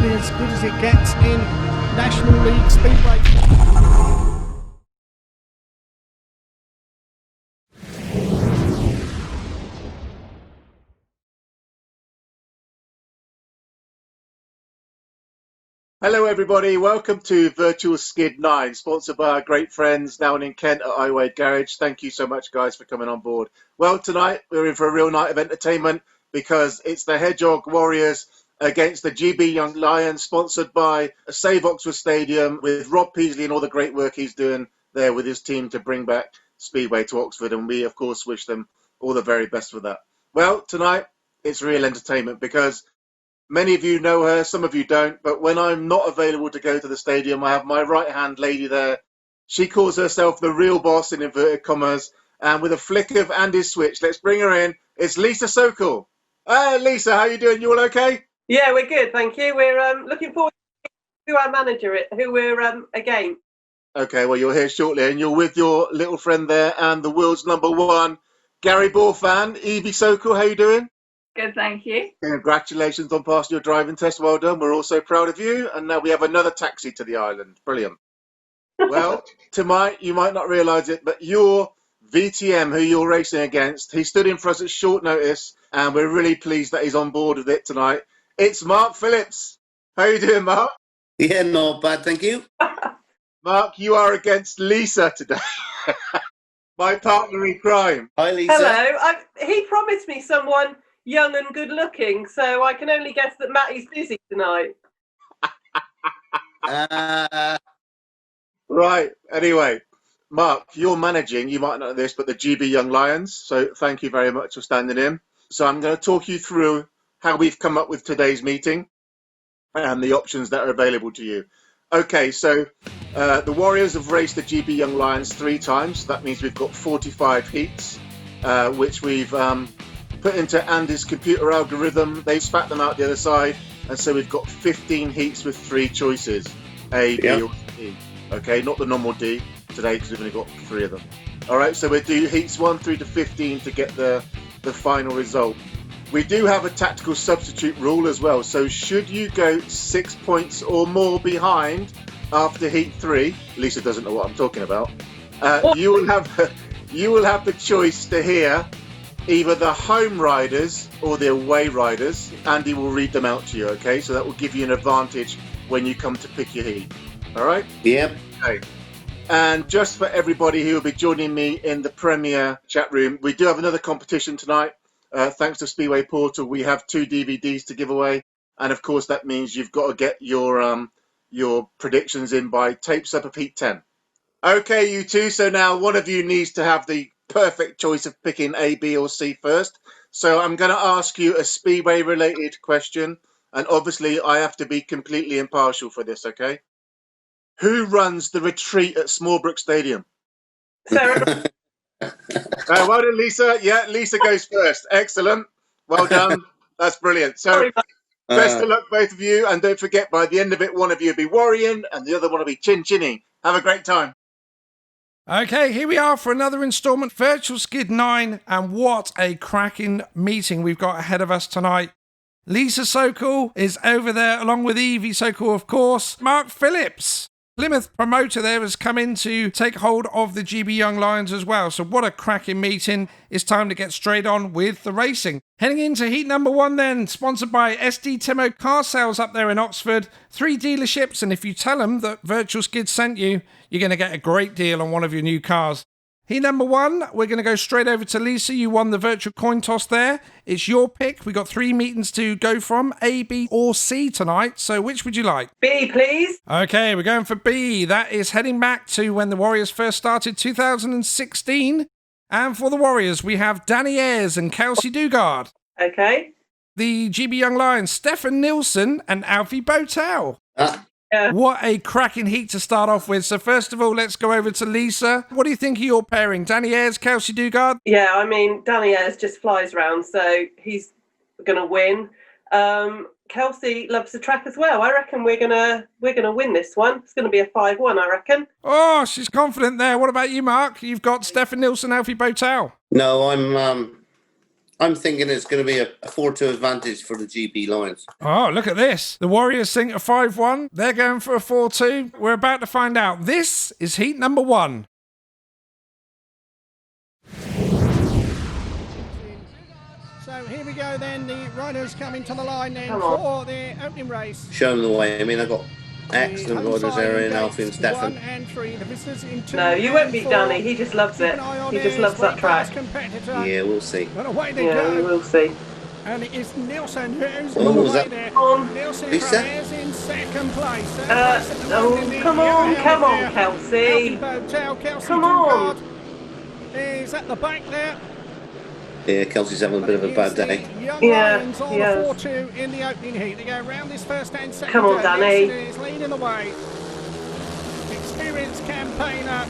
possibly as good as it gets in National League Speedway. Hello everybody, welcome to Virtual Skid 9, sponsored by our great friends down in Kent at Iwade Garage. Thank you so much guys for coming on board. Well, tonight we're in for a real night of entertainment because it's the Hedgehog Warriors against the GB Young Lions, sponsored by Save Oxford Stadium, with Rob Peasley and all the great work he's doing there with his team to bring back Speedway to Oxford, and we of course wish them all the very best for that. Well, tonight it's real entertainment because many of you know her, some of you don't, but when I'm not available to go to the stadium, I have my right-hand lady there. She calls herself the real boss in inverted commas, and with a flick of Andy's switch, let's bring her in. It's Lisa Sokol. Lisa, how you doing? You all okay? Yeah, we're good, thank you. We're looking forward to who our manager is, who we're against. Okay, well, you're here shortly, and you're with your little friend there and the world's #1 Gary Ball fan, Evie Sokol. How you doing? Good, thank you. Congratulations on passing your driving test. Well done. We're all so proud of you. And now we have another taxi to the island. Brilliant. Well, tonight, you might not realise it, but your VTM, who you're racing against, he stood in for us at short notice, and we're really pleased that he's on board with it tonight. It's Mark Phillips. How you doing, Mark? Yeah, not bad, thank you. Mark, you are against Lisa today. My partner in crime. Hi, Lisa. Hello. He promised me someone young and good looking, so I can only guess that Matty's busy tonight. Right, anyway, Mark, you're managing, you might not know this, but the GB Young Lions, so thank you very much for standing in. So I'm going to talk you through how we've come up with today's meeting and the options that are available to you. Okay, so the Warriors have raced the GB Young Lions 3 times. That means we've got 45 heats, which we've put into Andy's computer algorithm. They spat them out the other side, and so we've got 15 heats with 3 choices, A, B, or C. Okay, not the normal D today because we've only got 3 of them. All right, so we'll do heats 1 through to 15 to get the final result. We do have a tactical substitute rule as well, so should you go 6 points or more behind after heat 3, Lisa doesn't know what I'm talking about, you will have the choice to hear either the home riders or the away riders. Andy will read them out to you, okay? So that will give you an advantage when you come to pick your heat. All right? Yep. Okay. And just for everybody who will be joining me in the Premier chat room, we do have another competition tonight. Thanks to Speedway Portal, we have 2 DVDs to give away. And of course, that means you've got to get your predictions in by tapes up of heat 10. Okay, you two. So now one of you needs to have the perfect choice of picking A, B, or C first. So I'm going to ask you a Speedway related question, and obviously I have to be completely impartial for this, okay? Who runs the retreat at Smallbrook Stadium? Sarah. Well done, Lisa. Yeah, Lisa goes first. Excellent. Well done. That's brilliant. So Sorry, best of luck, both of you, and don't forget, by the end of it, one of you will be worrying and the other one will be chin-chinning. Have a great time. Okay, here we are for another instalment, Virtual Skid 9, and what a cracking meeting we've got ahead of us tonight. Lisa Sokol is over there, along with Evie Sokol, of course. Mark Phillips, Plymouth promoter there, has come in to take hold of the GB Young Lions as well. So what a cracking meeting. It's time to get straight on with the racing. Heading into heat number 1 then, sponsored by SD Timmo Car Sales up there in Oxford. 3 dealerships, and if you tell them that Virtual Skid sent you, you're going to get a great deal on one of your new cars. Heat number 1, we're going to go straight over to Lisa. You won the virtual coin toss there. It's your pick. We've got 3 meetings to go from, A, B, or C tonight. So which would you like? B, please. Okay, we're going for B. That is heading back to when the Warriors first started, 2016. And for the Warriors, we have Danny Ayres and Kelsey Dugard. Okay. The GB Young Lions, Stefan Nilsson and Alfie Botel. Yeah. What a cracking heat to start off with. So first of all, let's go over to Lisa. What do you think of your pairing? Danny Ayres, Kelsey Dugard? Yeah, I mean, Danny Ayres just flies around, so he's going to win. Kelsey loves the track as well. I reckon we're gonna win this one. It's going to be a 5-1, I reckon. Oh, she's confident there. What about you, Mark? You've got Stefan Nilsson, Alfie Botel. No, I'm thinking it's going to be a 4-2 advantage for the GB Lions. Oh, look at this. The Warriors think a 5-1. They're going for a 4-2. We're about to find out. This is heat number 1. So here we go then, the riders coming to the line then Come for the opening race. Show them the way. I mean, I've got excellent riders there in Alfie and Stefan. 1 and 3, the visitors in 2 No, you won't beat and 4. Danny. He just loves it. He just loves that track. Yeah, we'll see. But away they Yeah, we go. will see. And it is Nielsen who's Oh, on the was way that there. on? Nielsen Lisa? is in second place. Come on, Kelsey. Come on. Is at the back there. Yeah, Kelsey's having a bit of a bad day. Yeah, Lions on he a is. 4-2 in the opening heat. They go round this first and second. Come on, turn. Danny. Nielsen is leading the way. Experienced campaigner.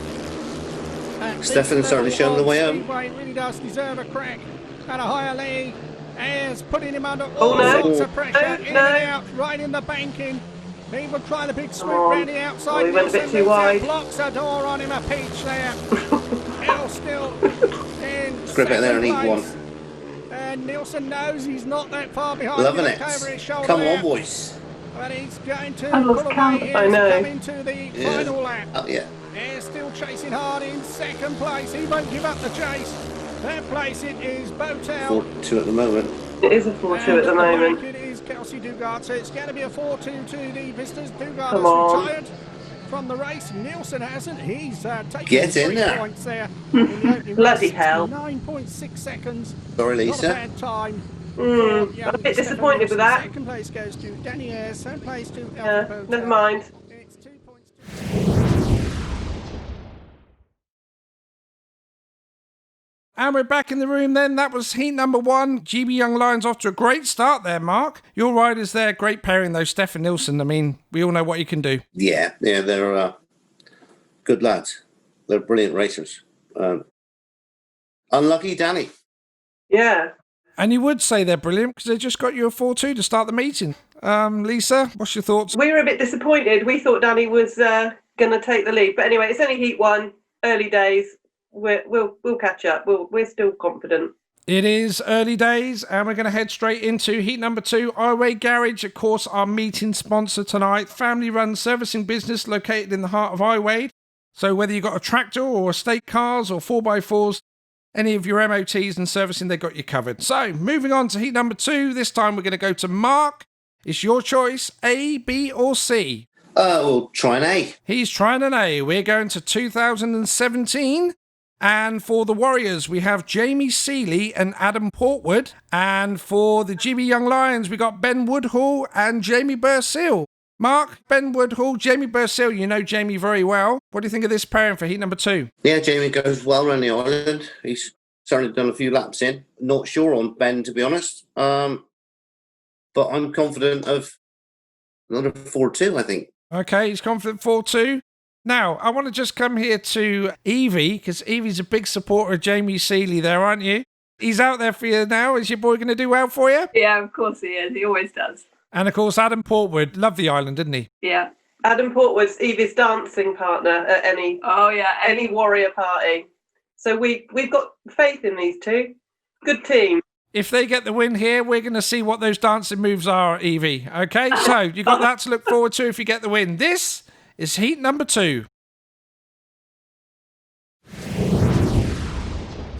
Stefan certainly shown the way home. Speedway really does deserve a crack at a higher league. As putting him under Oh, all no. sorts of pressure. Oh, in no. and out, right in the banking. He will try the big swoop on. round the outside. Oh, he went a bit Nielsen too moves out, wide. blocks a door on him, a peach there. Hill still in Grip it there and eat second one. place. And Nielsen knows he's not that far behind. Loving You it. look over his shoulder Come there. on, boys. But he's going to I lost pull away count. here I to know. come into the Yeah. final lap. Oh, yeah. He's still chasing hard in second place. He won't give up the chase. Third place it is Botel. 4-2 at the moment. It is a 4-2 at the moment. It is Kelsey Dugard, so it's going to be a 4-2 to the visitors. Dugard Come has on. retired from the race. Nielsen hasn't. He's taken Get in 3 there. points there. In the opening Bloody race. hell. 9.6 seconds. Sorry, Not a Lisa. bad time. I'm a bit Stefan disappointed with Nielsen. that. Second place goes to Danny Ayres. Third place to Yeah, Alfie Botel. never mind. It's 2 points to... And we're back in the room then. That was heat number 1. GB Young Lions off to a great start there, Mark. Your riders there, great pairing though. Stefan Nielsen, I mean, we all know what he can do. Yeah, they're good lads. They're brilliant racers. Unlucky Danny. Yeah. And you would say they're brilliant because they just got you a 4-2 to start the meeting. Lisa, what's your thoughts? We were a bit disappointed. We thought Danny was going to take the lead. But anyway, it's only heat 1, early days. We'll catch up. We're still confident. It is early days, and we're going to head straight into heat number 2. Iwade Garage, of course, our meeting sponsor tonight. Family-run servicing business located in the heart of Iwade. So whether you've got a tractor or estate cars or 4x4s, any of your MOTs and servicing, they've got you covered. So moving on to heat number 2. This time we're going to go to Mark. It's your choice, A, B, or C. We'll try an A. He's trying an A. We're going to 2017. And for the Warriors, we have Jamie Seeley and Adam Portwood. And for the GB Young Lions, we got Ben Woodhull and Jamie Bursill. Mark, Ben Woodhull, Jamie Bursill, you know Jamie very well. What do you think of this pairing for heat number 2? Yeah, Jamie goes well around the island. He's certainly done a few laps in. Not sure on Ben, to be honest. But I'm confident of another 4-2, I think. Okay, he's confident 4-2. Now, I want to just come here to Evie, because Evie's a big supporter of Jamie Seeley there, aren't you? He's out there for you now. Is your boy going to do well for you? Yeah, of course he is. He always does. And of course, Adam Portwood, loved the island, didn't he? Yeah. Adam Portwood's Evie's dancing partner at any Warrior party. So we've got faith in these two. Good team. If they get the win here, we're going to see what those dancing moves are, Evie. Okay, so you've got that to look forward to if you get the win. This is heat number 2.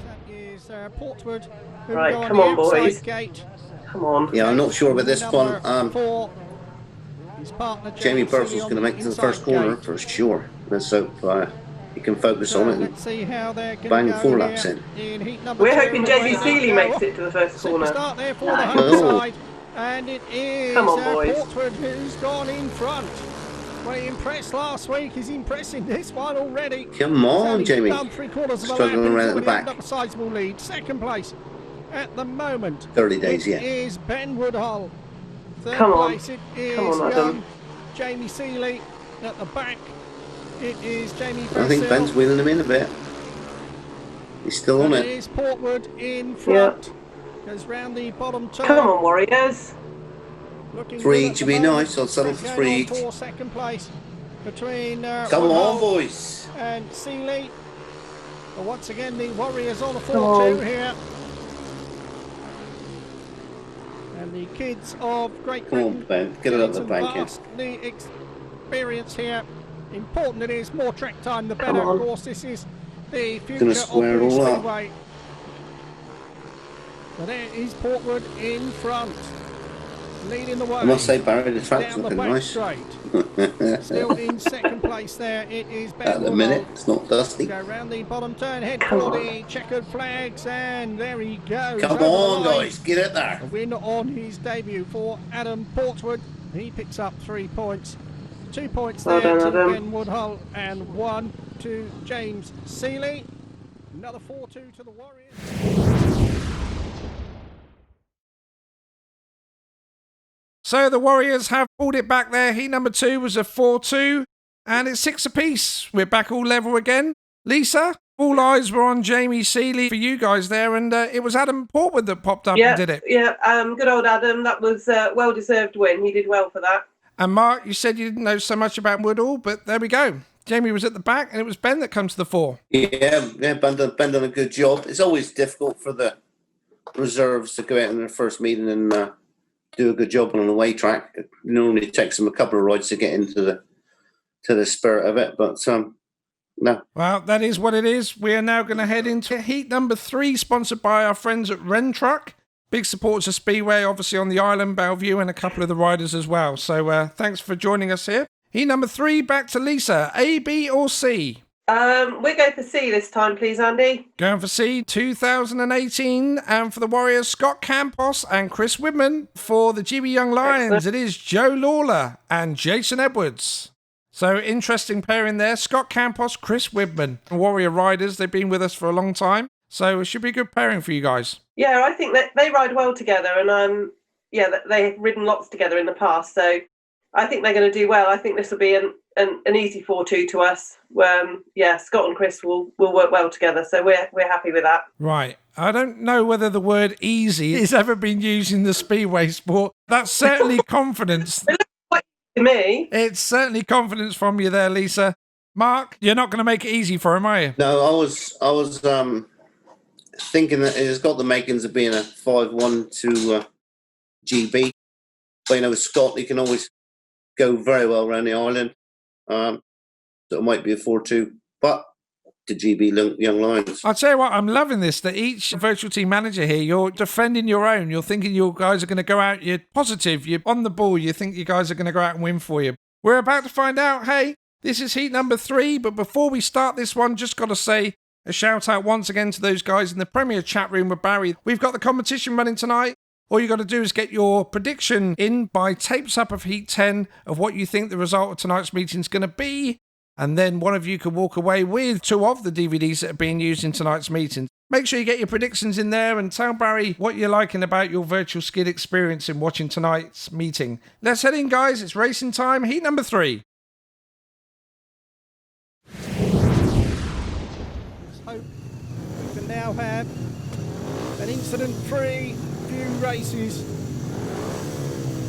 That is Portwood. who Right, go come on, the outside boys. Gate. Come on. Yeah, I'm not sure about this Number one. 4. His partner, Jamie Seeley Burstall's on going to make it to the inside first corner gate. for sure. Let's hope he can focus So on it and let's see how they're going bang to go 4 here laps in. heat number We're 2. hoping Jamie Away Seeley they makes go. it to the first Super corner. start there for the No. home Oh. side. And it is Come on, boys. Portwood who's gone in front. Well, he impressed last week. He's impressing this one already. Come on, He's Jamie. done 3/4 of a Struggling lap around at the and back. up a sizable lead. Second place at the moment. Early days, yeah. It is Ben Woodhull. Third Come on. place it is Come on, Adam. young Jamie Seeley. At the back it is Jamie I think Bursill. Ben's wheeling him in a bit. He's still on And it. it is Portwood in front. Goes round the bottom turn. Come on, Warriors. Looking 3 good at to the be moment. nice. I'll settle for Going 3 on each. for second place between Come Woodhull on, boys. and Seeley. But once again, the Warriors on a Come on. 4-2 here. And the kids of Great Come on, Britain Ben. Get it up the some bank here. vastly experience here. Important it is, more track time the Come better. on. Of course, this is the Gonna future of square it the all up. Speedway. But there is Portwood in front, leading the way. I must say, Barry, the track's down the looking back nice. straight. Still in second place there, it is Ben At the Woodhull. minute, it's not dusty. Go round the bottom turn, head Come for on. the checkered flags, and there he goes. Come over the on, line. guys, get it there. A win on his debut for Adam Portwood. He picks up 3 points. 2 points Well there done, to Adam. Ben Woodhull and 1 to James Seeley. Another 4-2 to the Warriors. So the Warriors have pulled it back there. Heat number 2 was a 4-2, and it's 6 apiece. We're back all level again. Lisa, all eyes were on Jamie Seeley for you guys there, and it was Adam Portwood that popped up and did it. Yeah, good old Adam. That was a well-deserved win. He did well for that. And Mark, you said you didn't know so much about Woodall, but there we go. Jamie was at the back, and it was Ben that comes to the fore. Yeah, Ben done a good job. It's always difficult for the reserves to go out in their first meeting and do a good job on an away track. It normally takes them a couple of rides to get into the spirit of it, but no. Well, that is what it is. We are now going to head into heat number 3, sponsored by our friends at Rentruck. Big supporters of Speedway, obviously on the island, Bellevue, and a couple of the riders as well. So thanks for joining us here. Heat number 3, back to Lisa. A, B, or C? We're going for C this time, please, Andy. Going for C, 2018. And for the Warriors, Scott Campos and Chris Widman. For the GB Young Lions, Excellent. it is Joe Lawler and Jason Edwards. So interesting pairing there. Scott Campos, Chris Widman. Warrior riders, they've been with us for a long time. So it should be a good pairing for you guys. Yeah, I think that they ride well together, and they've ridden lots together in the past. So I think they're going to do well. I think this will be an easy 4-2 to us. Scott and Chris will work well together. So we're happy with that. Right. I don't know whether the word easy has ever been used in the Speedway sport. That's certainly confidence. To me, It's certainly confidence from you there, Lisa. Mark, you're not going to make it easy for him, are you? No, I was thinking that it's got the makings of being a 5-1 to GB. But, with Scott, he can always go very well around the island. So it might be a 4-2. But to GB Young Lions. I'll tell you what, I'm loving this, that each virtual team manager here, you're defending your own. You're thinking your guys are going to go out. You're positive. You're on the ball. You think you guys are going to go out and win for you. We're about to find out. Hey, this is heat number 3. But before we start this one, just got to say a shout out once again to those guys in the Premier chat room with Barry. We've got the competition running tonight. All you got to do is get your prediction in by tapes up of heat 10 of what you think the result of tonight's meeting is going to be. And then one of you can walk away with 2 of the DVDs that are being used in tonight's meeting. Make sure you get your predictions in there and tell Barry what you're liking about your virtual skid experience in watching tonight's meeting. Let's head in, guys. It's racing time. Heat number 3. Let's hope we can now have an incident-free few races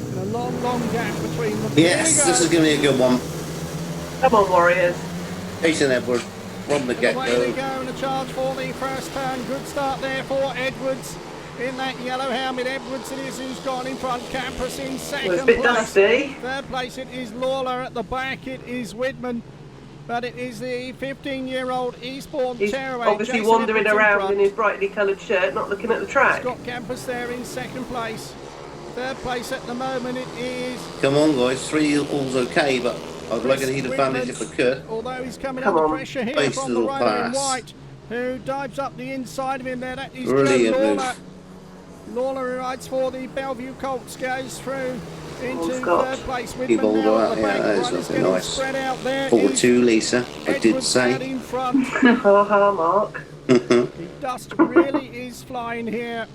and a long gap between them. Yes, this is going to be a good one. come on, Warriors. Jason Edwards from the Away they get-go. go and a charge for the first turn. Good start there for Edwards. In that yellow helmet, Edwards it is who's gone in front. Campus in second Well, it's a bit place. dusty. Third place it is Lawler. At the back it is Widman. But it is the 15-year-old Eastbourne He's tearaway. obviously Jason wandering Edwards around in front. his brightly coloured shirt, not looking at the track. Scott Campus there in second place. Third place at the moment it is Come on, guys. 3 all's okay, but I'd like a heat advantage if I could. although he's coming Come under on. pressure here Nice from the little rider in pass. white, who dives up the inside of him there. That is Brilliant Joe move. Lawler. Lawler, who rides for the Bellevue Colts, goes through into Scott. third place with Keep all now that, at the yeah, back. that is Riders looking getting nice. spread out there. 4-2, Lisa. I did Edwards out say. in front. Ha ha, Mark. The dust really is flying here.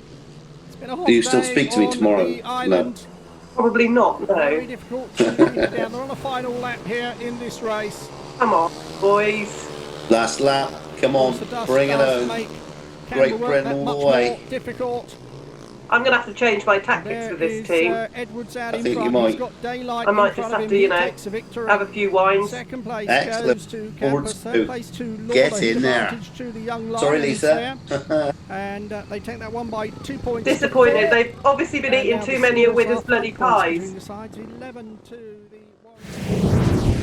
It's been a hot Do you still day speak to me on tomorrow? the island. Probably not, Very no. difficult to get down. They're on a final lap here in this race. Come on, boys. Last lap. Come on. The dust Bring it does home. make Great camber work Britain that all much the way. more difficult. I'm going to have to change my tactics with this team. Edwards out I in think you front. might. He's got Daylight I might in front just of have him. to, He takes a victory. have a few wines. Second place Excellent. goes to Forwards Camper. Third two. place to Lawler. Get in there. Advantage to the young Lions. Sorry, Lisa. There. And they take that one by 2 points. Disappointed. They've obviously been eating too many of Widder's bloody pies. The sides 11 to the Warriors.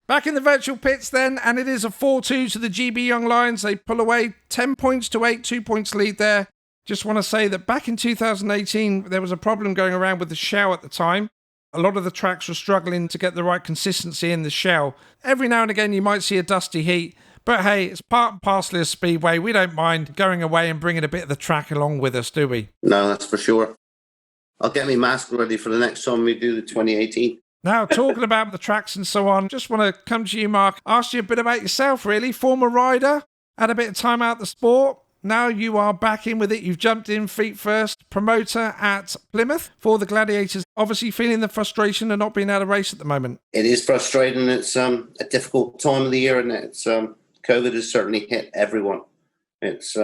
Back in the virtual pits then, and it is a 4-2 to the GB Young Lions. They pull away 10 points to 8, 2 points lead there. Just want to say that back in 2018, there was a problem going around with the shell at the time. A lot of the tracks were struggling to get the right consistency in the shell. Every now and again, you might see a dusty heat. But hey, it's part and parcel of Speedway. We don't mind going away and bringing a bit of the track along with us, do we? No, that's for sure. I'll get my mask ready for the next time we do the 2018. Now, talking about the tracks and so on, just want to come to you, Mark. Ask you a bit about yourself, really. Former rider, had a bit of time out the sport. Now you are back in with it. You've jumped in feet first. Promoter at Plymouth for the Gladiators. Obviously feeling the frustration of not being able to race at the moment. It is frustrating. It's a difficult time of the year, and it's COVID has certainly hit everyone. It's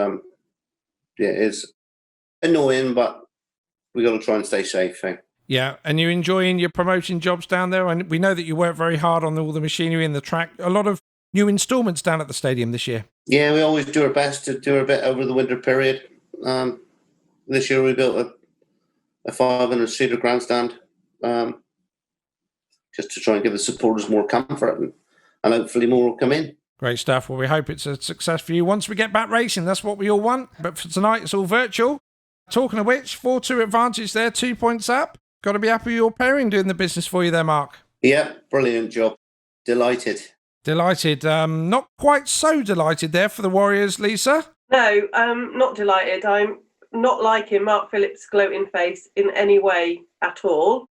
it's annoying, but we got to try and stay safe. Yeah, and you're enjoying your promotion jobs down there, and we know that you work very hard on all the machinery and the track. A lot of new instalments down at the stadium this year. Yeah, we always do our best to do our bit over the winter period. This year we built a 500-seater grandstand just to try and give the supporters more comfort, and hopefully more will come in. Great stuff. Well, we hope it's a success for you. Once we get back racing, that's what we all want. But for tonight, it's all virtual. Talking of which, 4-2 advantage there, 2 points up. Got to be happy with your pairing doing the business for you there, Mark. Yeah, brilliant job. Delighted. Delighted. Not quite so delighted there for the Warriors, Lisa. No, not delighted. I'm not liking Mark Phillips' gloating face in any way at all.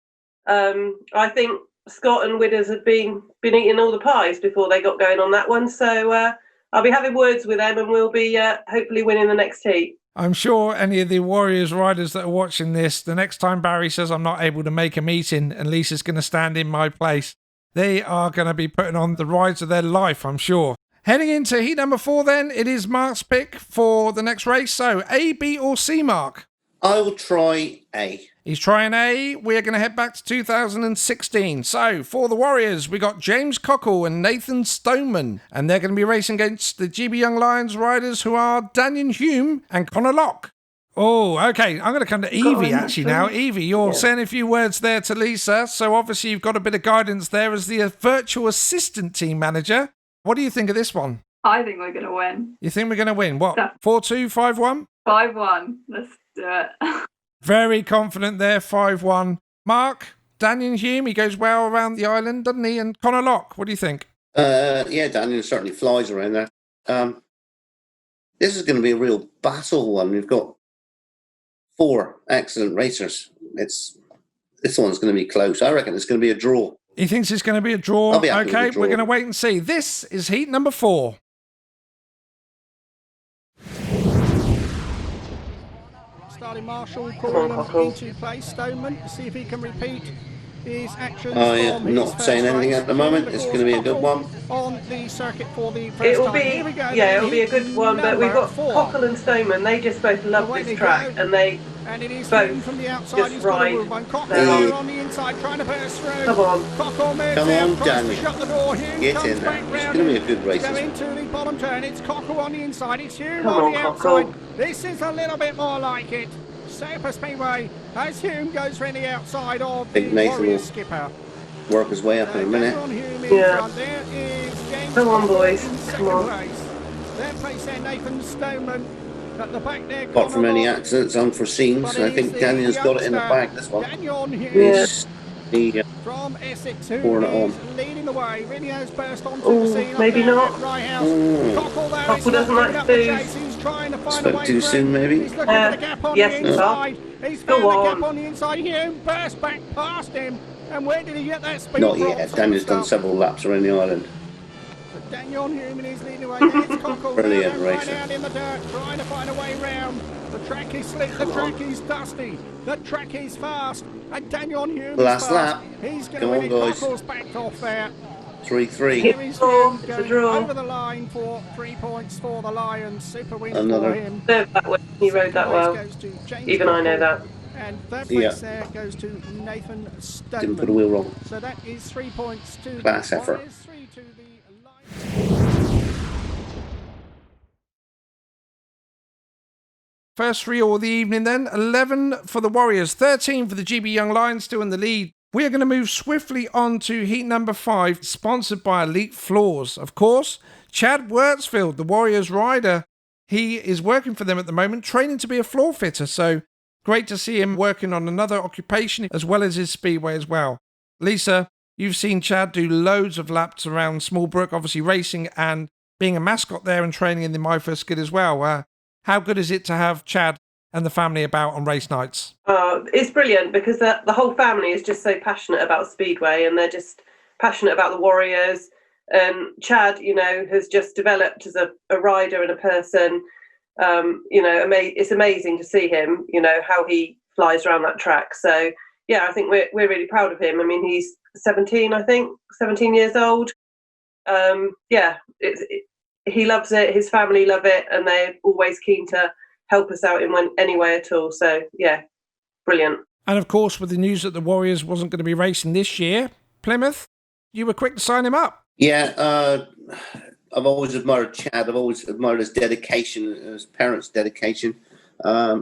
I think Scott and Widders had been eating all the pies before they got going on that one. So I'll be having words with them, and we'll be hopefully winning the next heat. I'm sure any of the Warriors riders that are watching this, the next time Barry says I'm not able to make a meeting and Lisa's going to stand in my place, they are going to be putting on the rides of their life, I'm sure. Heading into heat number 4 then, it is Mark's pick for the next race. So A, B or C, Mark? I will try A. He's trying A. We're going to head back to 2016. So, for the Warriors, we got James Cockle and Nathan Stoneman. And they're going to be racing against the GB Young Lions riders who are Daniel Hume and Connor Locke. Oh, okay. I'm going to come to Evie actually now. Evie, you're saying a few words there to Lisa. So, obviously, you've got a bit of guidance there as the virtual assistant team manager. What do you think of this one? I think we're going to win. You think we're going to win? What? Yeah. 4-2, 5-1? 5-1. Let's do it. Very confident there, 5-1. Mark, Daniel Hume, he goes well around the island, doesn't he? And Connor Locke, what do you think? Yeah, Daniel certainly flies around there. This is going to be a real battle one. We've got 4 excellent racers. This one's going to be close. I reckon it's going to be a draw. He thinks it's going to be a draw. I'll be happy Okay, with a draw. we're going to wait and see. This is heat number 4. Starting Marshall calling him into place. Stoneman to see if he can repeat his actions. Not saying anything at the moment. It's going to be a good one. On the circuit for the first It'll time. be, Here we go, it'll be a good one. But we've got 4. Cockle and Stoneman. They just both love Away this they track, go. and they And it is both from the outside. just He's got a ride move on. Cockle their here own. on the inside, trying to burst through. Come on. Cockle moves Come out, on, tries to Daniel. shut the door. Hume Get comes in there. back It's round going to be a and good race. go into the bottom turn. It's Cockle on the inside. It's Hume Come on on, the Cockle. outside. This is a little bit more like it. Super Speedway as Hume goes for the outside of the Think Nathan Warriors will skipper. work his way up in a minute. Yeah. There is James Come on, Cockle boys. in Come second on. place. Third place there, Nathan Stoneman. At the back there, Apart from Connor any Locke. accidents unforeseen, But so I it is think the Daniel's got it in the youngster, bag, this one. Daniel Hume Yeah. He's from Essex, who Pouring it is on. leading the way. Really has burst onto Ooh, the scene. up maybe there not. at Rye House. Ooh. Cockle there, Cockle he's not doesn't giving like up the booze. chase. He's trying to find Spoke a way too through. soon, maybe? He's looking for the gap on yes, the he inside. He's found Go the on. gap on the inside. Hume burst back past him. And where did he get that speed not from? yet. Daniel's done several laps around the island. Daniel Hume is leading the way. There's Cockle Brilliant there, right racer. out in the dirt, trying to find a way round. The track is slick, the track is dusty, the track is fast, and Daniel Hume Last is fast. lap. He's going Come to on, win it. guys. Cockle's backed off there. 3-3. Here is Draw. him It's a going draw. over the line for 3 points for the Lions. Super win Another. for him. Served that well. He rode Second that place well. goes to James Even I know Cockle. that. And third Yeah. place there goes to Nathan Didn't put a Stoneman. wheel wrong. So that is 3 points to Class the effort. Warriors, 3 to the Lions. First 3 all the evening then. 11 for the Warriors, 13 for the GB Young Lions, still in the lead. We are going to move swiftly on to heat number 5, sponsored by Elite Floors. Of course, Chad Wurtsfield, the Warriors rider, he is working for them at the moment, training to be a floor fitter. So great to see him working on another occupation as well as his speedway as well. Lisa, you've seen Chad do loads of laps around Smallbrook, obviously racing and being a mascot there and training in the My First Skid as well. How good is it to have Chad and the family about on race nights? It's brilliant because the whole family is just so passionate about Speedway, and they're just passionate about the Warriors. Chad, has just developed as a rider and a person. It's amazing to see him, how he flies around that track. So, yeah, I think we're really proud of him. I mean, he's 17 years old. He loves it. His family love it, and they're always keen to help us out in any way at all. So, yeah, brilliant. And of course, with the news that the Warriors wasn't going to be racing this year, Plymouth, you were quick to sign him up. Yeah, I've always admired Chad. I've always admired his dedication, his parents' dedication.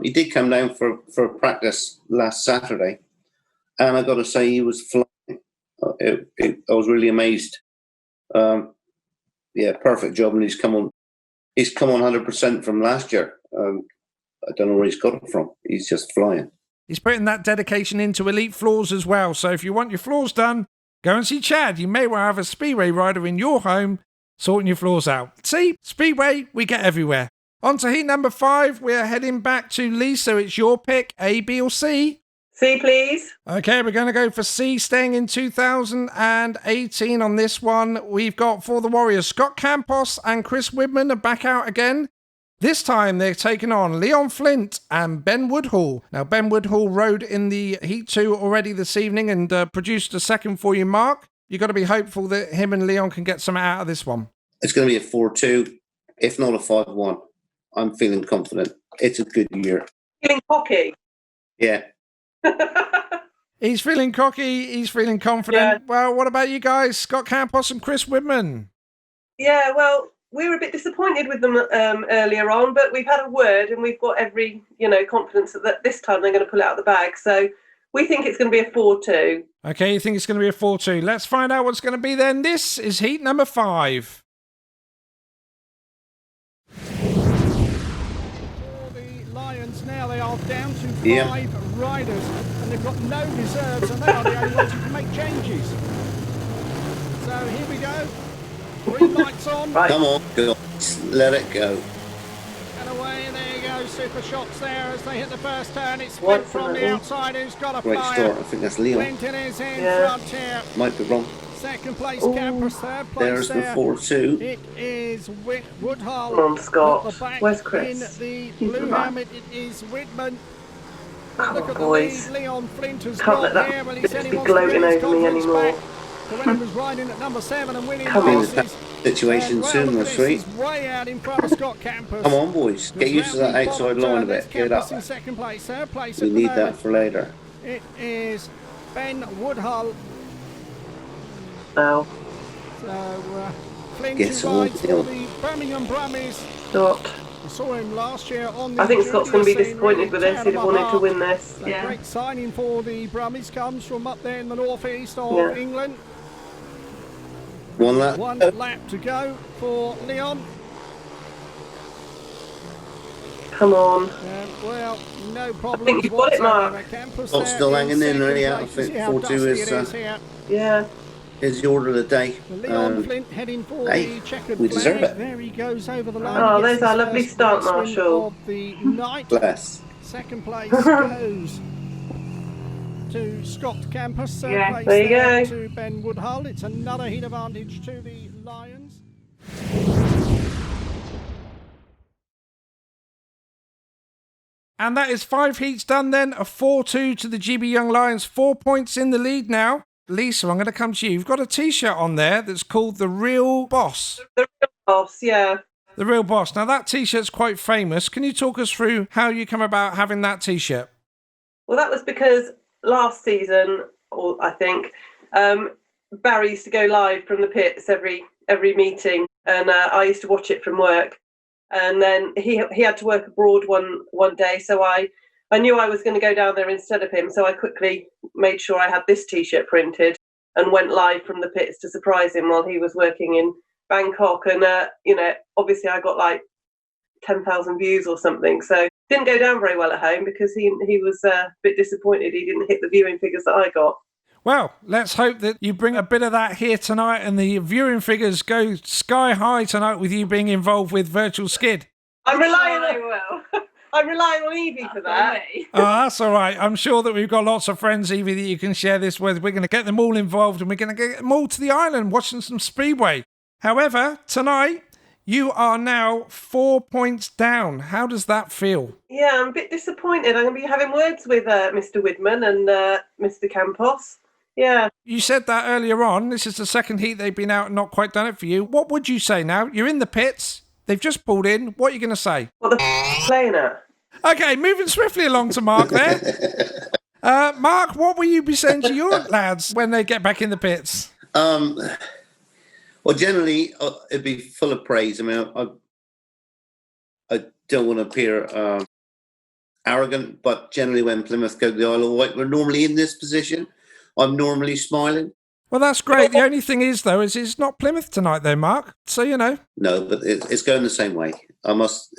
He did come down for practice last Saturday, and I got to say he was flying. I was really amazed. Perfect job, and he's come on 100% from last year. I don't know where he's got it from. He's just flying. He's putting that dedication into Elite Floors as well. So if you want your floors done, go and see Chad. You may well have a Speedway rider in your home sorting your floors out. See, Speedway, we get everywhere. On to heat number 5. We're heading back to Lisa. It's your pick, A, B or C? C, please. Okay, we're going to go for C, staying in 2018 on this one. We've got for the Warriors, Scott Campos and Chris Widman are back out again. This time they're taking on Leon Flint and Ben Woodhall. Now, Ben Woodhall rode in the Heat 2 already this evening and produced a second for you, Mark. You've got to be hopeful that him and Leon can get something out of this one. It's going to be a 4-2, if not a 5-1. I'm feeling confident. It's a good year. Feeling cocky. Yeah. He's feeling cocky. He's feeling confident. Yeah. Well, what about you guys? Scott Campos and Chris Widman. Yeah, well, we were a bit disappointed with them earlier on, but we've had a word and we've got every, confidence that this time they're going to pull it out of the bag. So we think it's going to be a 4-2. Okay, you think it's going to be a 4-2. Let's find out what's going to be then. This is heat number 5. For the Lions now, they are down to 5 riders, and they've got no reserves, and they are the only ones who can make changes. So here we go. Green lights on. Right. Come on, girls. Let it go. And away, there you go. Super shots there as they hit the first turn. It's What's Flint from the the name? outside who's got a Great flyer. start. I think that's Leon. Clinton is in Yeah. front here. Might be wrong. Second place, Ooh. Campers. Third place There's the there. 4-2. It is Woodhull. Come on, Scott. At the back. Where's Chris? In the He's blue right. helmet, it is Widman. Come Look on, at boys. the lead. Leon Flint has Can't got let here. Well, he that said he be wants to gloating get his over me confidence anymore. back. So when he was riding at number 7 and winning Come Be in on. the races. situation Well, soon, look at this this. week. He's way out in front of Scott Campus. Come on, boys. Get used to that outside line a bit. Get it up. In second place, third place We at the need that moment. for later. It is Ben Woodhull. Now, So Flint Gets who on, rides for Neil. the Birmingham Brummies. Scott. We saw him last year on the I think Scott's going to be junior scene, disappointed really with this. tearing He'd have them wanted to apart. win this. A Yeah. great signing for the Brummies comes from up there in the northeast of Yeah. England. One lap. One lap to go for Leon. Come on. Well, no problems. think you've got it, Mark. whatsoever. Campus Scott's there still hanging in, second really. I place. think See how 4-2 dusty is, it is here. Yeah. Is the order of the day. Leon Flint heading for hey, the checkered we flag. deserve it. There he goes over the line. Oh, He there's gets our his lovely first start, race win Marshall. Of the night. Bless. Second place goes to Scott Campus. Third Yeah. place There you there go. to Ben Woodhull. It's another heat advantage to the Lions. And that is 5 heats done then, a 4-2 to the GB Young Lions, 4 points in the lead now. Lisa, I'm going to come to you. You've got a T-shirt on there that's called The Real Boss. The real boss, yeah. The Real Boss. Now, that T-shirt's quite famous. Can you talk us through how you come about having that T-shirt? Well, that was because last season, or I think, Barry used to go live from the pits every meeting, and I used to watch it from work. And then he had to work abroad one day, so I knew I was going to go down there instead of him, so I quickly made sure I had this T-shirt printed and went live from the pits to surprise him while he was working in Bangkok. And obviously I got like 10,000 views or something, so didn't go down very well at home because he was a bit disappointed he didn't hit the viewing figures that I got. Well, let's hope that you bring a bit of that here tonight and the viewing figures go sky high tonight with you being involved with Virtual Skid. I'm relying on Evie That's for that. me. Oh, that's all right. I'm sure that we've got lots of friends, Evie, that you can share this with. We're going to get them all involved and we're going to get them all to the island watching some Speedway. However, tonight, you are now 4 points down. How does that feel? Yeah, I'm a bit disappointed. I'm going to be having words with Mr. Widman and Mr. Campos. Yeah. You said that earlier on. This is the second heat they've been out and not quite done it for you. What would you say now? You're in the pits. They've just pulled in. What are you going to say? What the playing at? Okay, moving swiftly along to Mark there. Mark, what will you be saying to your lads when they get back in the pits? Well, generally, it'd be full of praise. I mean, I don't want to appear arrogant, but generally when Plymouth go to the Isle of Wight, we're normally in this position. I'm normally smiling. Well, that's great. The only thing is, though, is it's not Plymouth tonight, though, Mark. So, you know. No, but it's going the same way. It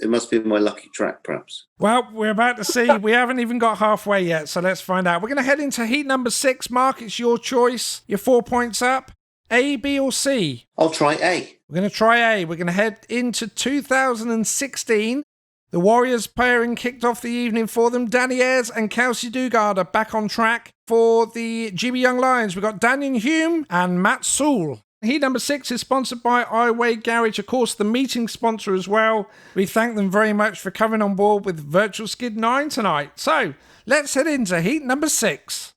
must be my lucky track, perhaps. Well, we're about to see. We haven't even got halfway yet, so let's find out. We're going to head into heat number 6. Mark, it's your choice. You're 4 points up. A, B, or C? I'll try A. We're going to try A. We're going to head into 2016. The Warriors pairing kicked off the evening for them. Danny Ayres and Kelsey Dugard are back on track. For the GB Young Lions, we've got Daniel Hume and Matt Sewell. Heat number 6 is sponsored by Iwade Garage, of course, the meeting sponsor as well. We thank them very much for coming on board with Virtual Skid 9 tonight. So, let's head into heat number 6.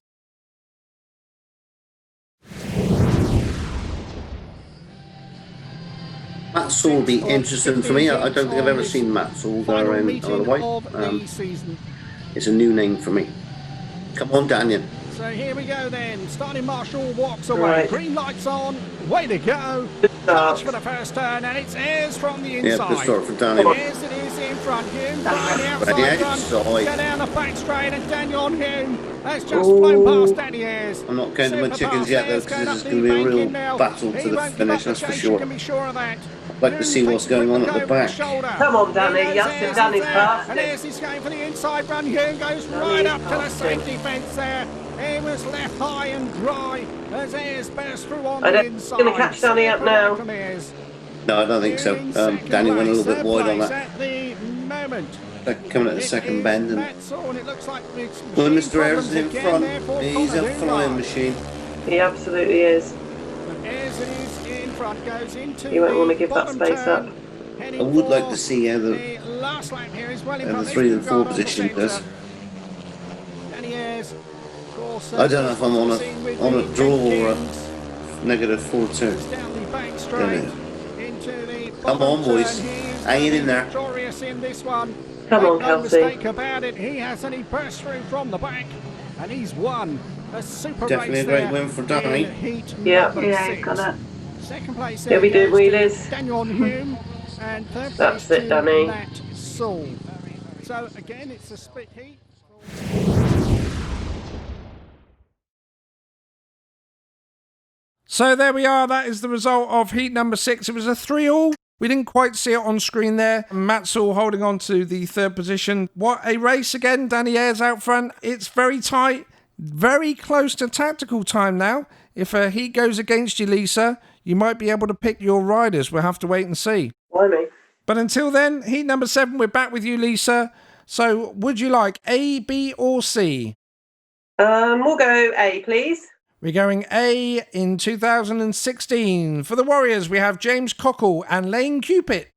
Matt Sewell will be interesting for me. I don't think I've ever seen Matt Sewell go around Isle of Wight. It's a new name for me. Come on, Daniel. So here we go then. Starting Marshall walks away. Right. Green lights on. Way to go. Touch for the first turn, and it's Ayres from the inside. Yeah, good start from Daniel. Ayres it is in front. Hume from the Right, outside the front. outside. Go down the back straight, and Daniel Hume has just flown past Danny Ayres. I'm not counting my Super chickens pass, yet, though, Ayres because going this is up going to be a the real banking now. battle He to the won't give finish, up that's the for chase, sure. you can be sure of that. I'd like to see what's going on at the back. Come on, Danny. Yes, Danny's past And it. Ayres is going for the inside run. Hume goes right up to the safety fence there. He was left high and dry as Ayres burst through on the inside. Going to catch Danny up now. No, I don't think so. Danny went a little bit wide on that. At the moment. Coming at the second bend. And And it looks like well, Mr. Ayres is in front. He's a flying machine. He absolutely is. Ayres is in front, goes into He won't want to the give that bottom space turn, up. heading I would like for to see how the last lap here is well in how the front. 3 and 4 Dugard on the position centre. does. Danny Ayres, of course, I don't know if I'm on a draw or a Jenkins. negative 4-2. Down the back Don't straight know. into the Come bottom on, boys. turn. He's Hang in there. victorious in this one. Come on, Make no Kelsey. mistake about it. He has, and he burst through from the back, and he's won a super Definitely race a great there win for Danny. in heat Yeah. number Yeah, 6. got it. Second place He'll be there doing goes to wheelies. Daniel Hume, and third That's place it, to Danny. Matt Sewell. So again, it's a split heat. So there we are. That is the result of heat number 6. It was a 3-all. We didn't quite see it on screen there. Matt Sewell holding on to the third position. What a race again. Danny Ayres out front. It's very tight. Very close to tactical time now. If a heat goes against you, Lisa, you might be able to pick your riders. We'll have to wait and see. Why me? But until then, heat number 7, we're back with you, Lisa. So would you like A, B, or C? We'll go A, please. We're going A in 2016. For the Warriors, we have James Cockle and Lane Cupid.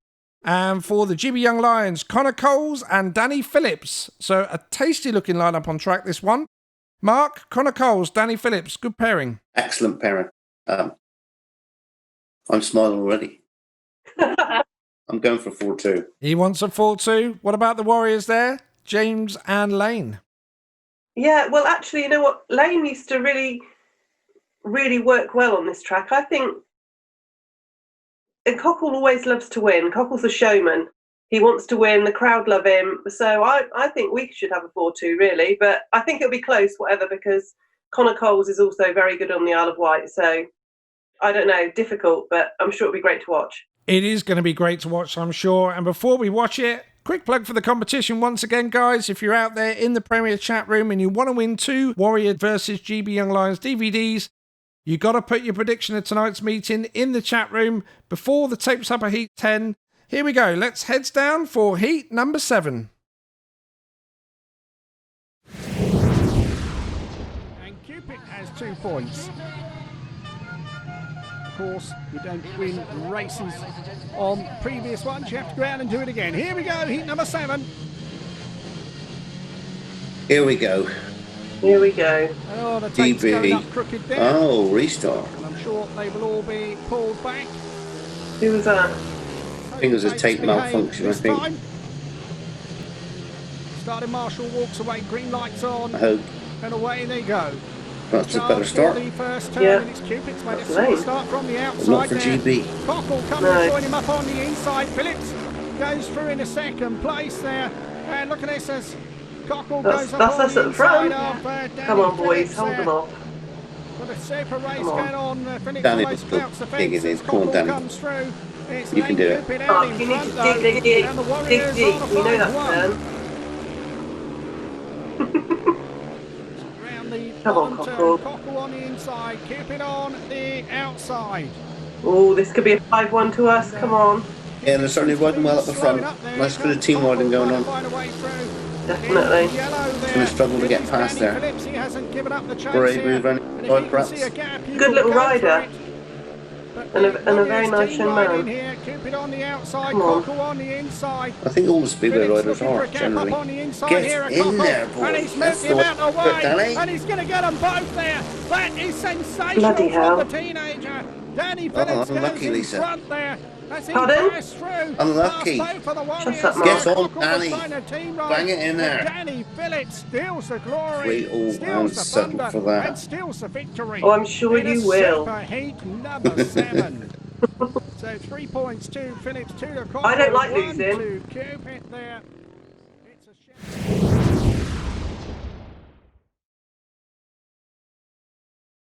And for the GB Young Lions, Connor Coles and Danny Phillips. So a tasty looking lineup on track, this one. Mark, Connor Coles, Danny Phillips, good pairing. Excellent pairing. I'm smiling already. I'm going for 4-2. He wants a 4-2. What about the Warriors there? James and Lane. Yeah, well, actually, you know what? Lane used to really, really work well on this track. I think, and Cockle always loves to win. Cockle's a showman. He wants to win. The crowd love him. So I think we should have a 4-2, really. But I think it'll be close, whatever, because Connor Coles is also very good on the Isle of Wight. So I don't know, difficult, but I'm sure it'll be great to watch. It is going to be great to watch, I'm sure. And before we watch it, quick plug for the competition once again, guys. If you're out there in the Premier chat room and you want to win 2 Warrior versus GB Young Lions DVDs, you got to put your prediction of tonight's meeting in the chat room before the tapes up at Heat 10. Here we go. Let's heads down for Heat number 7. And Cupid has 2 points. Of course, you don't win races on previous ones. You have to go out and do it again. Here we go, Heat number 7. Here we go. Here we go. Oh, the tape's going up crooked there. Oh, restart. And I'm sure they will all be pulled back. Who was that? I think it was a tape malfunction, I think. Time. Starting Marshall walks away, green lights on. I hope. And away they go. That's a better start. The first turn, Yeah. and it's Cupid's made a That's slow late. start from the But outside. not for there. GB. Cockle coming No. to join him up on the inside. Phillips goes through in a second place there. And look at this as Cockle goes up That's on us the at the front. inside of Danny Come on, boys, Phillips hold there. them off. Got a super race Come on. going on. Phillips Danny almost was good. flouts the Dig it fence in. as Come on, Cockle Danny. comes through. It's You can Lane do it. Cupid out Mark, in you need front, to though. dig deep. And the Dig Warriors deep. on a We know that's 5-1. done. Around the Come on, bottom turn. Cockle. Cockle on the inside, Cupid on the outside. Oh, this could be a 5-1 to us. Come on. Yeah, they're certainly riding well at the front. Nice bit of team riding going on. Definitely. Gonna struggle to get past there. Phillips, he hasn't given up the chase Brave here. move, and And if right, you can perhaps. see a gap, you Good will little go for rider. it. But And a the very Warriors nice team young riding man. here. Cupid on the outside, Come on. Cockle on the inside. I think all the Speedway Phillips riders looking for are, a gap generally. up on the inside Get here at in Cockle. there, And boys. he's That's moved him the out way of the to do it, way. Danny. And he's going to get them both there. That is sensational Bloody hell. from the teenager. Danny Phillips goes unlucky, in Lisa. front there. As he Pardon? bursts through. Unlucky. Past both of the Warriors. Shut up, Mark. Get on, Cockle was Danny. trying to team ride, Bang it in but there. Danny Phillips steals the glory. 3-all Steals and the settle thunder for that. and steals the victory. Oh, I'm sure in a you will. Super heat number 7. So 3 points to Phillips, 2 to Cockle. I don't like 1 losing. to Cupid there. It's a shame.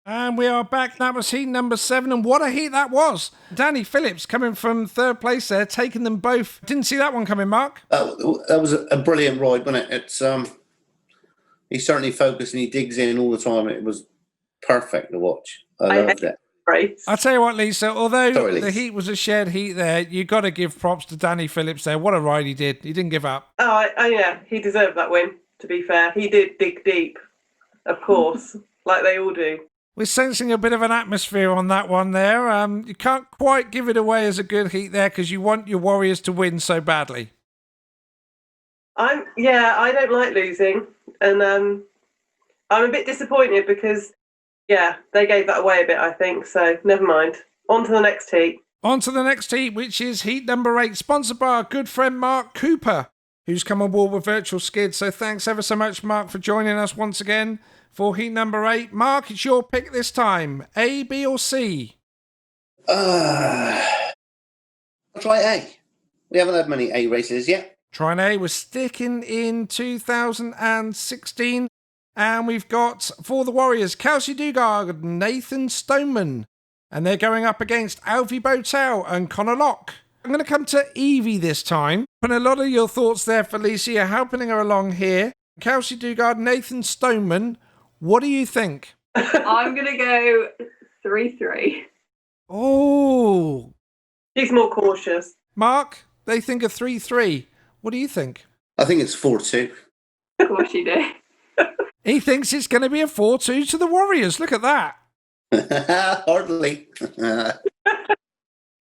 And we are back. That was heat number 7. And what a heat that was. Danny Phillips coming from 3rd place there, taking them both. Didn't see that one coming, Mark. That was a brilliant ride, wasn't it? It's he's certainly focused and he digs in all the time. It was perfect to watch. I loved it. Race. I'll tell you what, Lisa, although Sorry, the Lisa. heat was a shared heat there, you got to give props to Danny Phillips there. What a ride he did. He didn't give up. Oh, yeah, he deserved that win, to be fair. He did dig deep, of course, like they all do. We're sensing a bit of an atmosphere on that one there. You can't quite give it away as a good heat there because you want your Warriors to win so badly. I don't like losing, and I'm a bit disappointed because, yeah, they gave that away a bit, I think, so never mind. On to the next heat. On to the next heat, which is heat number 8, sponsored by our good friend Mark Cooper, who's come on board with Virtual Skid. So thanks ever so much, Mark, for joining us once again for heat number 8. Mark, it's your pick this time. A, B, or C? I'll try A. We haven't had many A races yet. Trying A, we're sticking in 2016. And we've got, for the Warriors, Kelsey Dugard, Nathan Stoneman. And they're going up against Alfie Botel and Connor Locke. I'm going to come to Evie this time. And a lot of your thoughts there, Felicia, you're helping her along here. Kelsey Dugard, Nathan Stoneman. What do you think? I'm going to go 3-3. Oh. She's more cautious. Mark, they think a 3-3. What do you think? I think it's 4-2. Of course you do. He thinks it's going to be a 4-2 to the Warriors. Look at that. Hardly.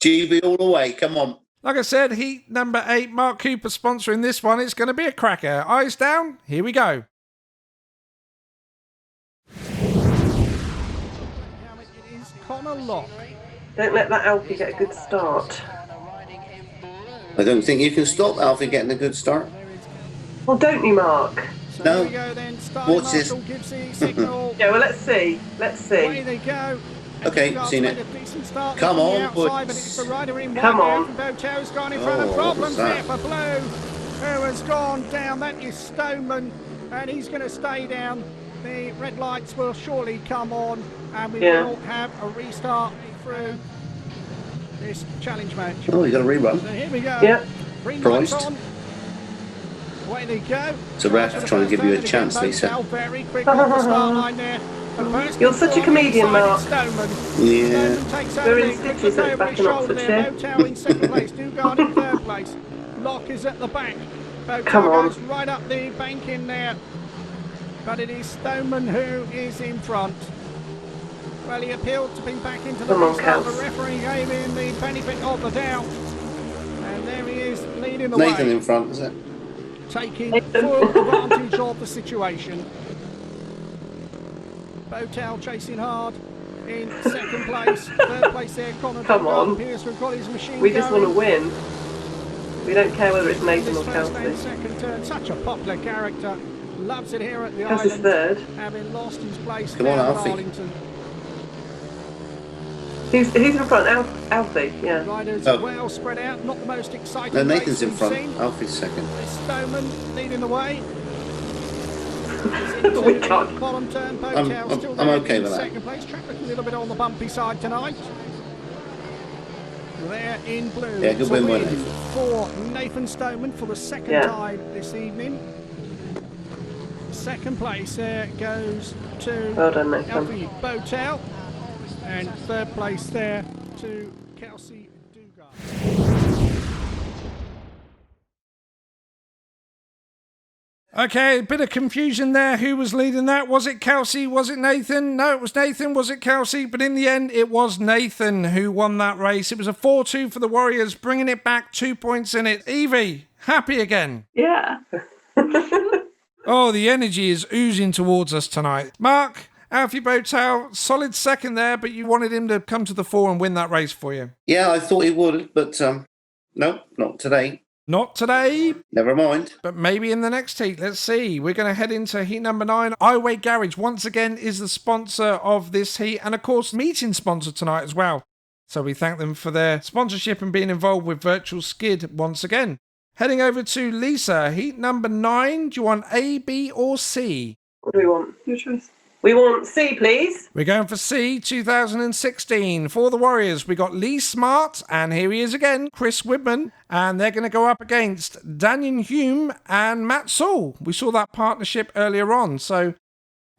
GB all the way. Come on. Like I said, heat number 8, Mark Cooper sponsoring this one. It's going to be a cracker. Eyes down. Here we go. on a lock. Don't let that Alfie get a good start. I don't think you can stop Alfie getting a good start. Well, don't you, Mark? So No. here we go then. Starting Watch this. Marshall gives the signal. Yeah, well, let's see. Let's Away see. they go. Okay, Hedgehog's seen made it. a decent start Come from the on, outside, boys. but it's the rider in Come white on. now from Botel's gone in front of Oh, problems what was there for Blue, who has gone down. That is Stoneman, and he's going to stay down. The red lights will surely come on, and we will have a restart through this challenge match. Oh, you got a rerun. So here we go. Yep. Green lights Priced. on. Away they go. It's a ref trying to give you a chance, Lisa. Botel very quick off the start line there. You're such a comedian, Mark. Stoneman. Yeah. Stoneman takes We're over in it, stitches flips at the over back his in shoulder there. Oxfordshire. Botel in second place, Dugard in third place. Locke is at the back. Botel Come on. goes right up the bank in there. But it is Stoneman who is in front. Well, he appealed to be back into the Come on, restart. The Kels. referee gave him the benefit of the doubt. And there he is, leading the Nathan way. in front, is it? Taking Nathan. full advantage of the situation. Botel chasing hard in second place. Third place there, Connor Come on. Pierce has got his machine We just want to going. win. We don't care whether it's Nathan This or first and Kelsey. second turn, such a popular character. Loves it here at the Kelsey's island. third. Having lost his place Come on, down at Alfie. Arlington. Who's in front? Alfie, yeah. Riders Oh. well spread out, not the most exciting No, race Nathan's in we've front. seen. Alfie's second. Stoneman leading the way. We can't. Column turn, I'm- Botel still I'm there okay in with that. second place. Traffic a little bit on the bumpy side tonight. There in blue. Yeah, good It's a win, win Nathan. for Nathan Stoneman for the second Yeah. time this evening. Second place there goes to Well done, Nathan. Alfie Botel, and third place there to Kelsey Dugard. Okay, a bit of confusion there. Who was leading that? Was it Kelsey? Was it Nathan? No, it was Nathan. Was it Kelsey? But in the end, it was Nathan who won that race. It was a 4-2 for the Warriors, bringing it back 2 points in it. Evie, happy again. Yeah. Oh, the energy is oozing towards us tonight. Mark, Alfie Botel, solid second there, but you wanted him to come to the fore and win that race for you. Yeah, I thought he would, but no, not today. Not today, Never mind. but maybe in the next heat. Let's see. We're going to head into heat number 9. Iwade Garage, once again, is the sponsor of this heat, and of course, meeting sponsor tonight as well. So we thank them for their sponsorship and being involved with Virtual Skid once again. Heading over to Lisa, heat number 9. Do you want A, B, or C? What do we want? Your choice. We want C, please. We're going for C, 2016. For the Warriors, we got Lee Smart, and here he is again, Chris Whitman, and they're going to go up against Daniel Hume and Matt Saul. We saw that partnership earlier on, so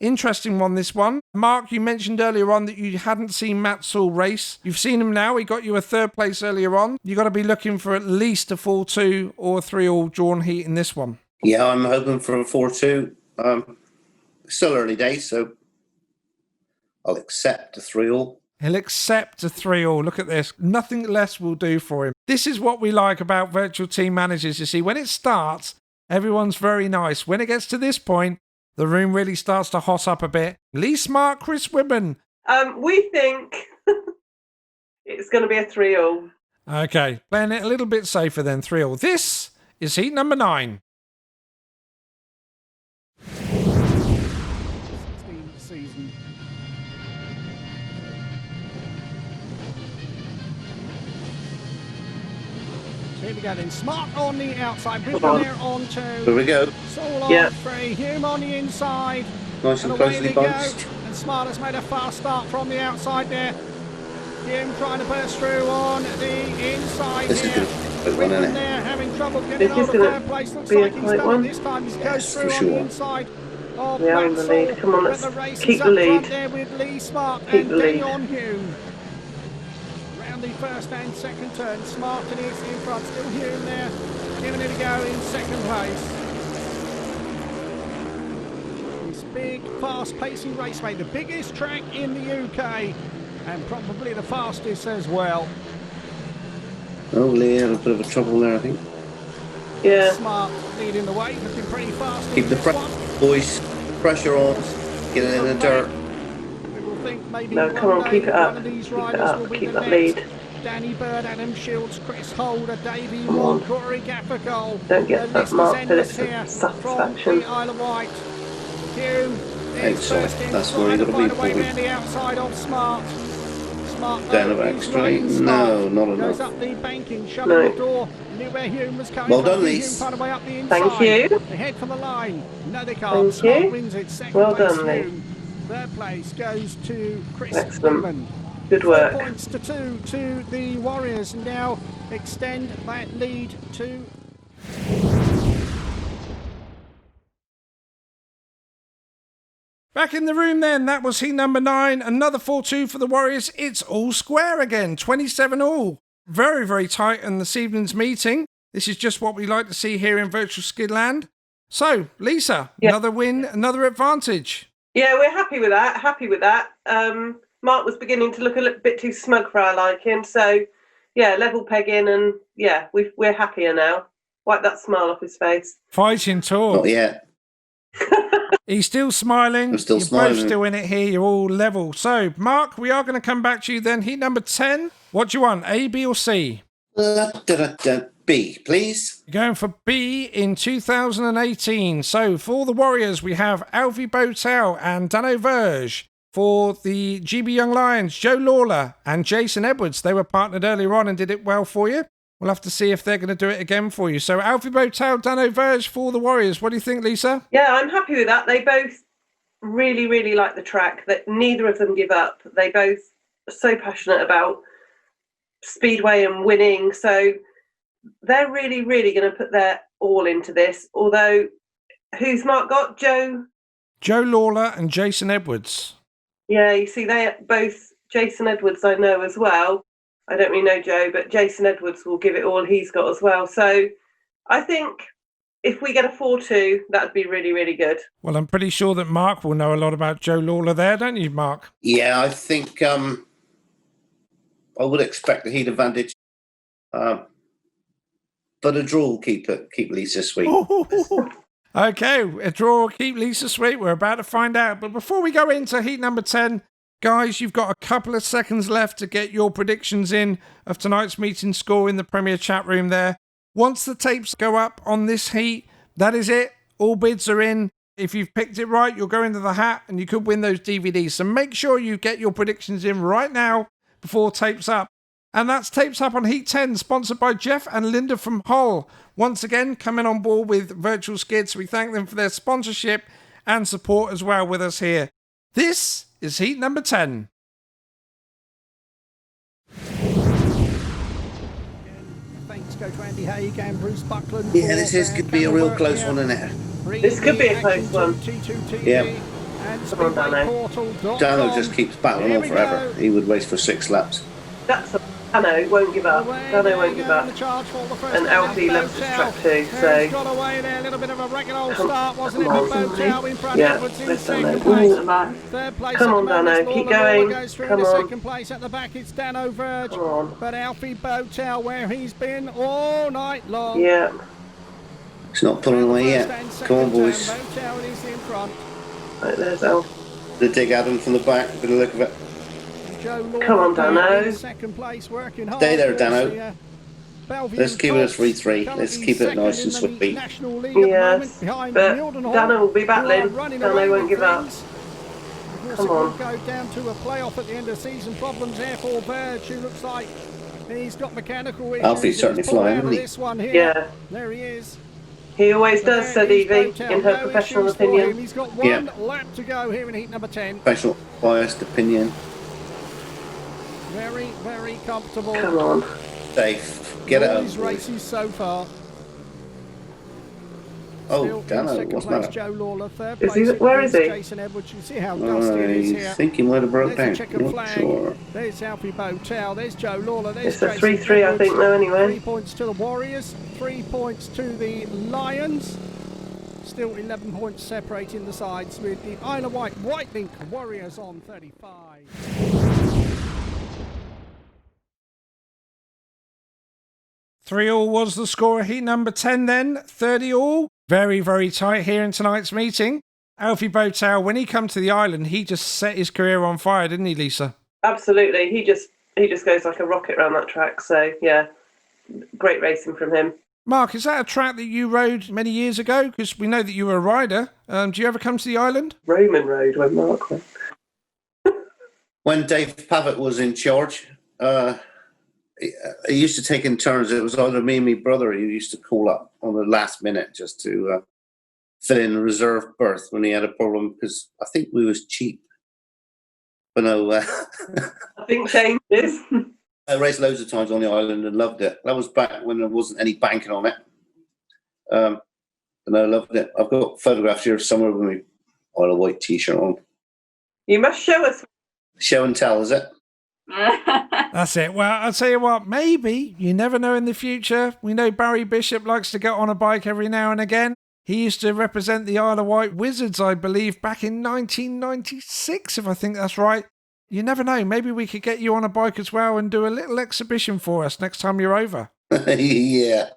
interesting one, this one. Mark, you mentioned earlier on that you hadn't seen Matt Saul race. You've seen him now. He got you a third place earlier on. You've got to be looking for at least a 4-2 or 3-all drawn heat in this one. Yeah, I'm hoping for a 4-2. Still early days, so I'll accept a 3-all. He'll accept a 3-all. Look at this. Nothing less will do for him. This is what we like about virtual team managers. You see, when it starts, everyone's very nice. When it gets to this point, the room really starts to hot up a bit. Lee Smart, Chris Whitman. We think it's going to be a 3-all. Okay, playing it a little bit safer than 3-all. This is heat number 9. 16th season. So here we go then. Smart on the outside. Bridge Come on. there on Here 2. we go. Saul on Yeah. 3. Hume on the inside. Nice And and away closely they go. bunched. And Smart has made a fast start from the outside there. Hume trying to burst through on the inside This is here. going to be a quick one, Whitman isn't it? there having trouble getting This is over gonna third place. Looks be a like he's tight done one. it this time. He Yes, goes through for on the sure. inside of We are in Matt the lead. Saul. Come on, But let's the race keep is the up lead. front there with Lee Smart Keep and the lead. Daniel Hume. Round the first and second turn. Smart and is in front. Still Hume there. Giving it a go in second place. This big, fast-pacing race, mate. The biggest track in the UK. And probably the fastest as well. Oh, Lee had a bit of a trouble there, I think. Yeah. Smart leading the way, looking pretty fast. Keep in the this one. boys, pressure on, get it in the dirt. We will think maybe No, come on, keep it up. one of these Keep it riders up. will be Keep the that next. lead. Danny Bird, Adam Shields, Chris Holder, Davey Come Ward, on. Corey Gaffercole. Don't get The that list is Mark endless Phillips here satisfaction. from the Isle of Wight. Hugh is Outside. first in, That's trying where to you got to find be, a way Bobby. around the outside of Smart. Smart Down though, the back is straight. right in No, spot. not Goes enough. up the banking, shutting No. the door. Knew where Hume was coming Well from. done, Hume Lise. found a way up the inside. Thank you. They head for the line. No, they can't. Thank Smart you. wins it. Second Well place, done, Lee. Hume. Third place goes to Chris Excellent. Freeman. Good 4 work. points to 2 to the Warriors. Now extend that lead to... Back in the room then, that was heat number 9. Another 4-2 for the Warriors. It's all square again, 27 all. Very, very tight in this evening's meeting. This is just what we like to see here in Virtual Skidland. So, Lisa, another win, another advantage. Yeah, we're happy with that. Happy with that. Mark was beginning to look a little bit too smug for our liking. So, yeah, level pegging, and yeah, we're happier now. Wipe that smile off his face. Fighting talk. Not yet. He's still smiling. I'm still You're smiling. both still in it here. You're all level. So, Mark, we are going to come back to you then. Heat number 10. What do you want, A, B, or C? B, please. You're going for B in 2018. So, for the Warriors, we have Alfie Botel and Dano Verge. For the GB Young Lions, Joe Lawler and Jason Edwards. They were partnered earlier on and did it well for you. We'll have to see if they're going to do it again for you. So, Alfie Botel, Dano Verge for the Warriors. What do you think, Lisa? Yeah, I'm happy with that. They both really, really like the track. That neither of them give up. They both are so passionate about Speedway and winning. So they're really, really going to put their all into this. Although, who's Mark got? Joe Lawler and Jason Edwards. Yeah, you see, they both, Jason Edwards I know as well. I don't really know Joe, but Jason Edwards will give it all he's got as well. So I think if we get a 4-2, that would be really, really good. Well, I'm pretty sure that Mark will know a lot about Joe Lawler there, don't you, Mark? Yeah, I think I would expect the heat advantage. But a draw will keep Lisa sweet. Okay, a draw will keep Lisa sweet. We're about to find out. But before we go into heat number 10, guys, you've got a couple of seconds left to get your predictions in of tonight's meeting score in the Premier chat room there. Once the tapes go up on this heat, that is it. All bids are in. If you've picked it right, you'll go into the hat and you could win those DVDs. So make sure you get your predictions in right now before tapes up. And that's Tapes Up on Heat 10, sponsored by Jeff and Linda from Hull. Once again, coming on board with Virtual Skid, so we thank them for their sponsorship and support as well with us here. This is Heat number 10. Thanks go to Andy Haig and Bruce Buckland. Yeah, this is going to be a real close one, isn't it? This could be a close one. Yeah. Come on, Dano. Dano just keeps battling on forever. He would race for 6 laps. That's Dano won't give up. Dano won't give up. And Alfie loves this track too, so... Got away there, a little bit of a regular old Come start, wasn't it? on, Botel in front, yeah, Edwards in let's second Dano. place. Ooh. Third place Come at on, the moment, Dano, keep Lawler going. goes through Come into on. second place. At the back, it's Dano Verge. Come on. But Alfie Botel, where he's been all night long. Yeah. He's not pulling away yet. Come on, boys. Botel is in front. Right, there's Alf. The dig Adam from the back, with the look of it. Joe Lawler Come on, Dano. in second place, working hard. Stay there, Dano. towards the, Bellevue Let's keep it at Tops. 3-3. Let's Currently keep it nice and second in the sweet. National League at the Yes, moment, behind but Mildenhall, Dano will be who are battling. running Dano away won't with give up. things. Of course, Come it on. could go down to a playoff at the end of the season. Problems there for Verge, who looks like he's got mechanical issues. Alfie's certainly He's pulled flying, out of isn't he? this one here. Yeah. There he is. He always So does, there said is Evie, Botel. in her No professional issues for him. opinion. He's got one lap to go here in heat number 10. Special biased opinion. Very, very comfortable. Come on. Safe. Get it All out. his races so far. Oh, Still in Dano, second what's place, that? Joe Lawler. Third Is place, he- where is he? Jason Edwards. You see how dusty it is I here. think he might have broke There's down. a checkered Not flag. sure. There's Alfie Botel. There's Joe Lawler. There's It's a Jason 3-3, I Edwards. think, though, anyway. 3 points to the Warriors. 3 points to the Lions. Still 11 points separating the sides with the Isle of Wight Whitelink Warriors on 35. 3-all was the score of heat number 10 then. 30-all. Very, very tight here in tonight's meeting. Alfie Botel, when he come to the island, he just set his career on fire, didn't he, Lisa? Absolutely. He just goes like a rocket around that track. So, yeah, great racing from him. Mark, is that a track that you rode many years ago? Because we know that you were a rider. Do you ever come to the island? Roman Road when Mark went. When Dave Pavitt was in charge, he used to take in turns. It was either me and my brother who used to call up on the last minute just to fill in a reserve berth when he had a problem, because I think we was cheap. But no, I think changes. I raced loads of times on the island and loved it. That was back when there wasn't any banking on it. And I loved it. I've got photographs here somewhere with me on a white T-shirt on. You must show us. Show and tell, is it? That's it. Well, I'll tell you what, maybe, you never know in the future. We know Barry Bishop likes to get on a bike every now and again. He used to represent the Isle of Wight Wizards, I believe, back in 1996, if I think that's right. You never know. Maybe we could get you on a bike as well and do a little exhibition for us next time you're over. Yeah.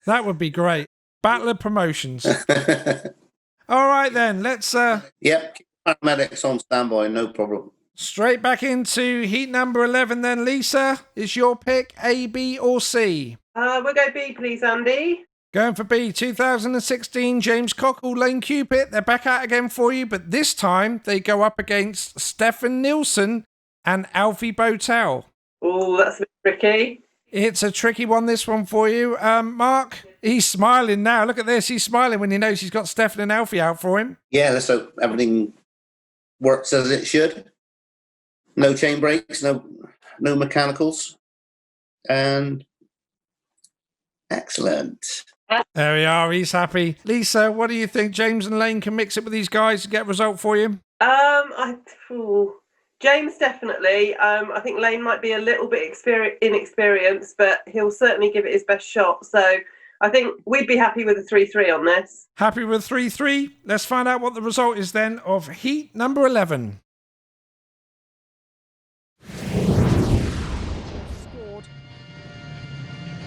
That would be great. Battle of Promotions. All right, then. Let's... Yep. Paramedics on standby, no problem. Straight back into heat number 11 then, Lisa. Is your pick A, B or C? We'll go B, please, Andy. Going for B, 2016, James Cockle, Lane Cupid. They're back out again for you, but this time they go up against Stefan Nilsson and Alfie Botel. Oh, that's a bit tricky. It's a tricky one, this one for you. Mark, he's smiling now. Look at this. He's smiling when he knows he's got Stefan and Alfie out for him. Yeah, let's hope everything works as it should. No chain brakes, no mechanicals. And excellent. There we are. He's happy. Lisa, what do you think? James and Lane can mix it with these guys to get a result for you? James definitely. I think Lane might be a little bit inexperienced, but he'll certainly give it his best shot. So I think we'd be happy with a 3-3 on this. Happy with 3-3? Let's find out what the result is then of heat number 11. Scored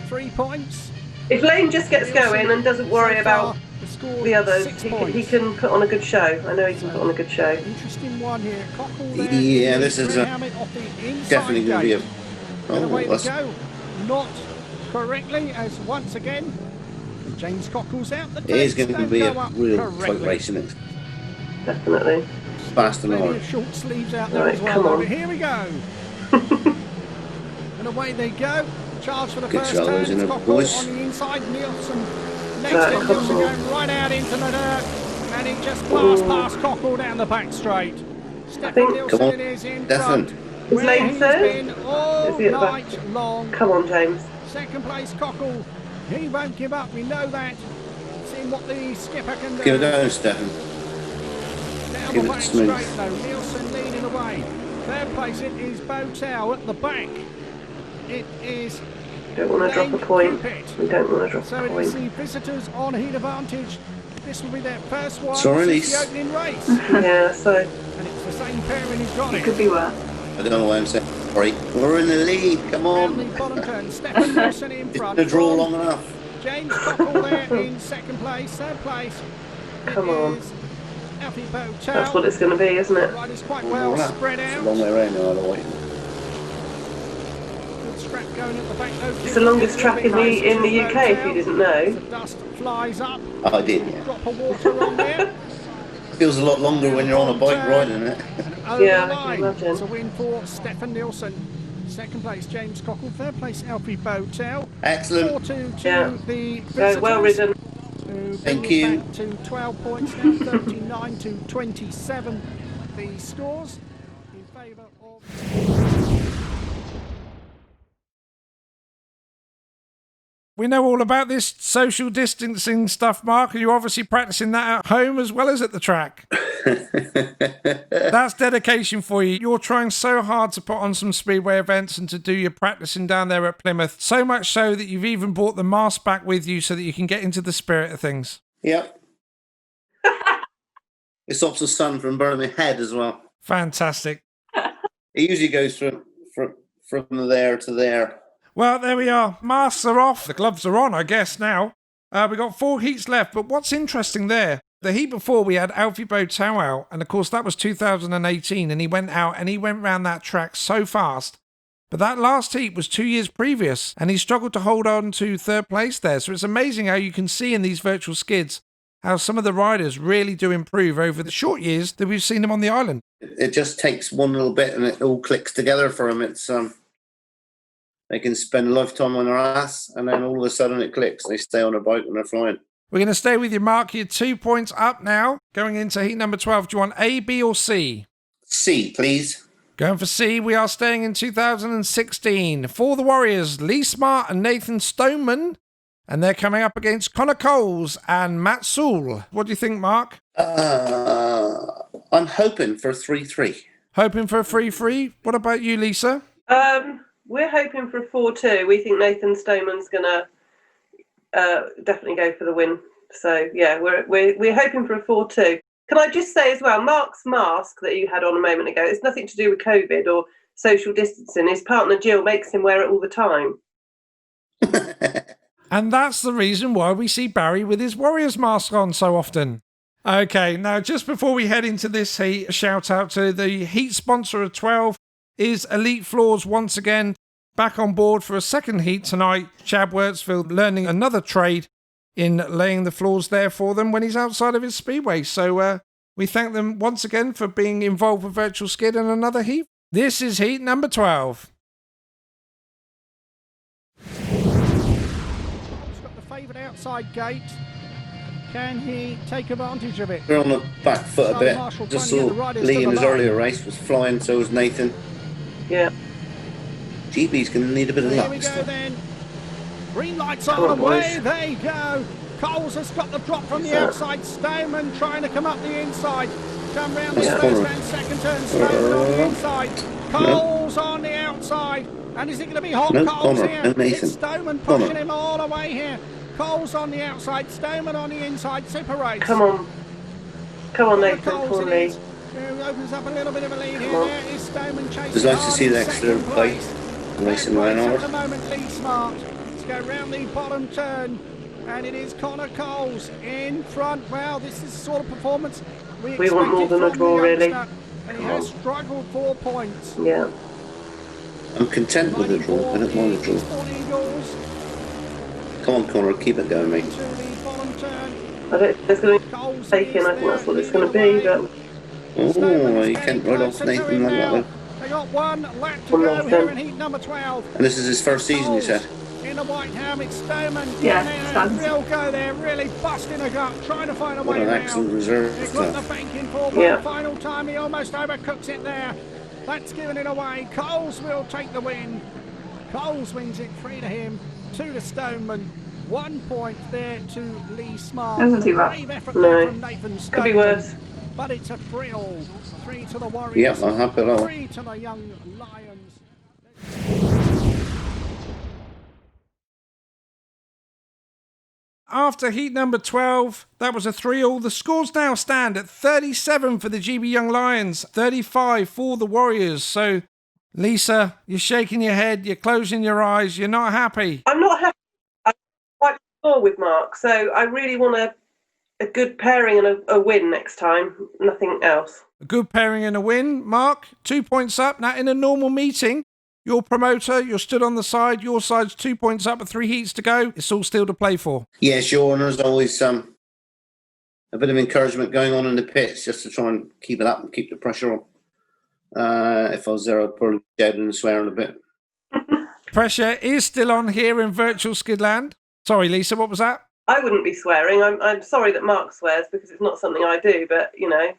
3 points. If Lane just gets going and doesn't worry about the others, he can put on a good show. I know he can put on a good show. Interesting one here. Cockle there. Yeah, this is definitely going to be a... Away they go. Not correctly, as once again, James Cockle's out. It is going to be a real tight race, isn't it? Definitely. Fast and hard. Short sleeves out there Right, as well. come on. Here we go. And away they go. Charge for the Good first shoulders turn. in It's a Cockle voice. on the inside. Nielsen next Right, to Nielsen Cockle. going right out into the dirt. And he just blasts past Cockle down the back straight. Stefan think- Nielsen Come on, it is in Stefan. front. Is Where Lane he's third? been all Is he at the back? night long. Come on, James. Second place Cockle. He won't give up, we know that. Seeing what the skipper can do. Give it down, Stefan. Down give the it back smooth. straight though. Nielsen leading away. Third place it is Botel at the back. It is Don't want to drop a point. Cupid. We don't want to drop So a it is point. the visitors on heat advantage. This will be their first one Sorry, since the Lise. opening race. Yeah, so And it's the same pairing who's got it. Could be worse. I don't know why I'm saying sorry. We're in the lead, come Down the on. bottom turn. Stefan Nielsen in It's front. been a draw long enough. James Cockle there in second place. Third place. Come on. Alfie Botel. that's what it's going to be, isn't it? Riders quite well spread It's a out. long way around now, otherwise. Good scrap going at the back though. It's the longest track in the UK, if you didn't know. The dust flies up. I did, yeah. Drop of water on there. Feels a lot longer when you're on a bike riding it. Over Yeah, the I can line. imagine. It's a win for Stefan Nielsen. Second place James Cockle. Third place Alfie Botel. Excellent. 4-2 to Yeah. the So visitors. well ridden. To Thank bring you. it back to 12 points now, 39 to 27. The scores in favour of... We know all about this social distancing stuff, Mark. Are you obviously practicing that at home as well as at the track? That's dedication for you. You're trying so hard to put on some speedway events and to do your practicing down there at Plymouth. So much so that you've even brought the mask back with you so that you can get into the spirit of things. Yep. It stops the sun from burning my head as well. Fantastic. It usually goes from there to there. Well, there we are. Masks are off. The gloves are on, I guess, now. We've got 4 heats left, but what's interesting there, The heat before, we had Alfie Botow, and of course that was 2018, and he went out and he went round that track so fast. But that last heat was 2 years previous, and he struggled to hold on to third place there. So it's amazing how you can see in these virtual skids how some of the riders really do improve over the short years that we've seen them on the island. It just takes one little bit and it all clicks together for them. It's they can spend a lifetime on their ass, and then all of a sudden it clicks. They stay on their bike and they're flying. We're going to stay with you, Mark. You're 2 points up now. Going into heat number 12, do you want A, B or C? C, please. Going for C, we are staying in 2016. For the Warriors, Lee Smart and Nathan Stoneman. And they're coming up against Connor Coles and Matt Sewell. What do you think, Mark? I'm hoping for 3-3. Hoping for a 3-3. What about you, Lisa? We're hoping for a 4-2. We think Nathan Stoneman's going to definitely go for the win. So yeah, we're hoping for a 4-2. Can I just say as well, Mark's mask that you had on a moment ago, it's nothing to do with COVID or social distancing. His partner Jill makes him wear it all the time. And that's the reason why we see Barry with his Warriors mask on so often. Okay, now just before we head into this heat, a shout out to the heat sponsor of 12 is Elite Floors once again back on board for a second heat tonight. Chad Wurtsfield learning another trade in laying the floors there for them when he's outside of his speedway. So we thank them once again for being involved with Virtual Skid in another heat. This is heat number 12. Favoured outside gate. Can he take advantage of it? They're on the back foot a bit. Just saw Lee in his earlier race was flying, so was Nathan. Yeah. GB's going to need a bit of Here luck. we go then. Green lights on, away they go. Coles has got the drop from the outside. Stoneman trying to come up the inside. Come round the first and second turn. Stoneman on the inside. Coles on the outside. And is it going to be hot? Coles here. It's Stoneman pushing him all the way here. Coles on the outside, Stoneman on the inside, separates. Come on, Nathan, for me. Opens up a little bit of a lead here. There is Stoneman chasing. It's nice to see the extra bike racing around at the moment, Lee Smart. Let's go round the bottom turn, and it is Connor Coles in front. Well, this is the sort of performance we want more than a draw, really. And he has struggled 4 points. Yeah. I'm content with the draw. I don't mind the draw. Come on, Connor, keep it going, mate. I don't think it's going to be taken. I think that's what it's going to be. But oh, you can't ride off Nathan like that, though. They got one lap to go here in heat number 12. And this is his first season, you said? In the white helmet, Stoneman. Yeah, Real go there, really busting a gut, trying to find a way around. around. What an excellent reserve. He's got the banking for, but the final time he almost overcooks it there. That's giving it away. Coles will take the win. Coles wins it 3 to him, 2 to Stoneman. 1 point there to Lee Smart. Doesn't do that. Brave effort there from Nathan Stoneman. Could be worse. But it's a thrill. 3 to the Warriors. Yep, I'm happy with that. 3 to the young Lions. After heat number 12, that was a 3-all. The scores now stand at 37 for the GB Young Lions, 35 for the Warriors. So, Lisa, you're shaking your head, you're closing your eyes, you're not happy. I'm not happy. I'm quite sure with Mark, so I really want a good pairing and a win next time. Nothing else. A good pairing and a win. Mark, 2 points up. Now, in a normal meeting, your promoter, you're stood on the side, your side's 2 points up with 3 heats to go. It's all still to play for. Yeah, sure. And there's always a bit of encouragement going on in the pits just to try and keep it up and keep the pressure on. If I was there, I'd probably be shouting and swearing a bit. Pressure is still on here in Virtual Skidland. Sorry, Lisa, what was that? I wouldn't be swearing. I'm sorry that Mark swears because it's not something I do, but, you know,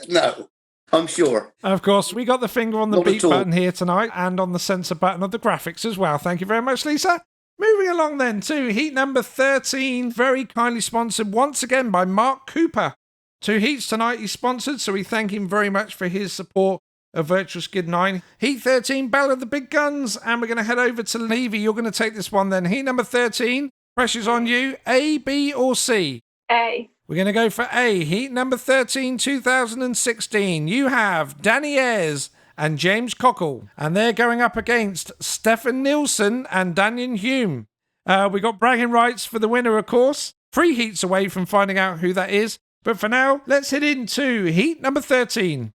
No, I'm sure. Of course, we got the finger on the Not beat at all. button here tonight and on the censor button of the graphics as well. Thank you very much, Lisa. Moving along then to heat number 13, very kindly sponsored once again by Mark Cooper. 2 heats tonight he's sponsored, so we thank him very much for his support of Virtual Skid 9. Heat 13, Battle of the Big Guns, and we're going to head over to Levy. You're going to take this one then. Heat number 13, pressure's on you. A, B or C? A. We're going to go for A. Heat number 13, 2016. You have Danny Ayres and James Cockle, and they're going up against Stefan Nielsen and Daniel Hume. We got bragging rights for the winner, of course. 3 heats away from finding out who that is. But for now, let's head into heat number 13.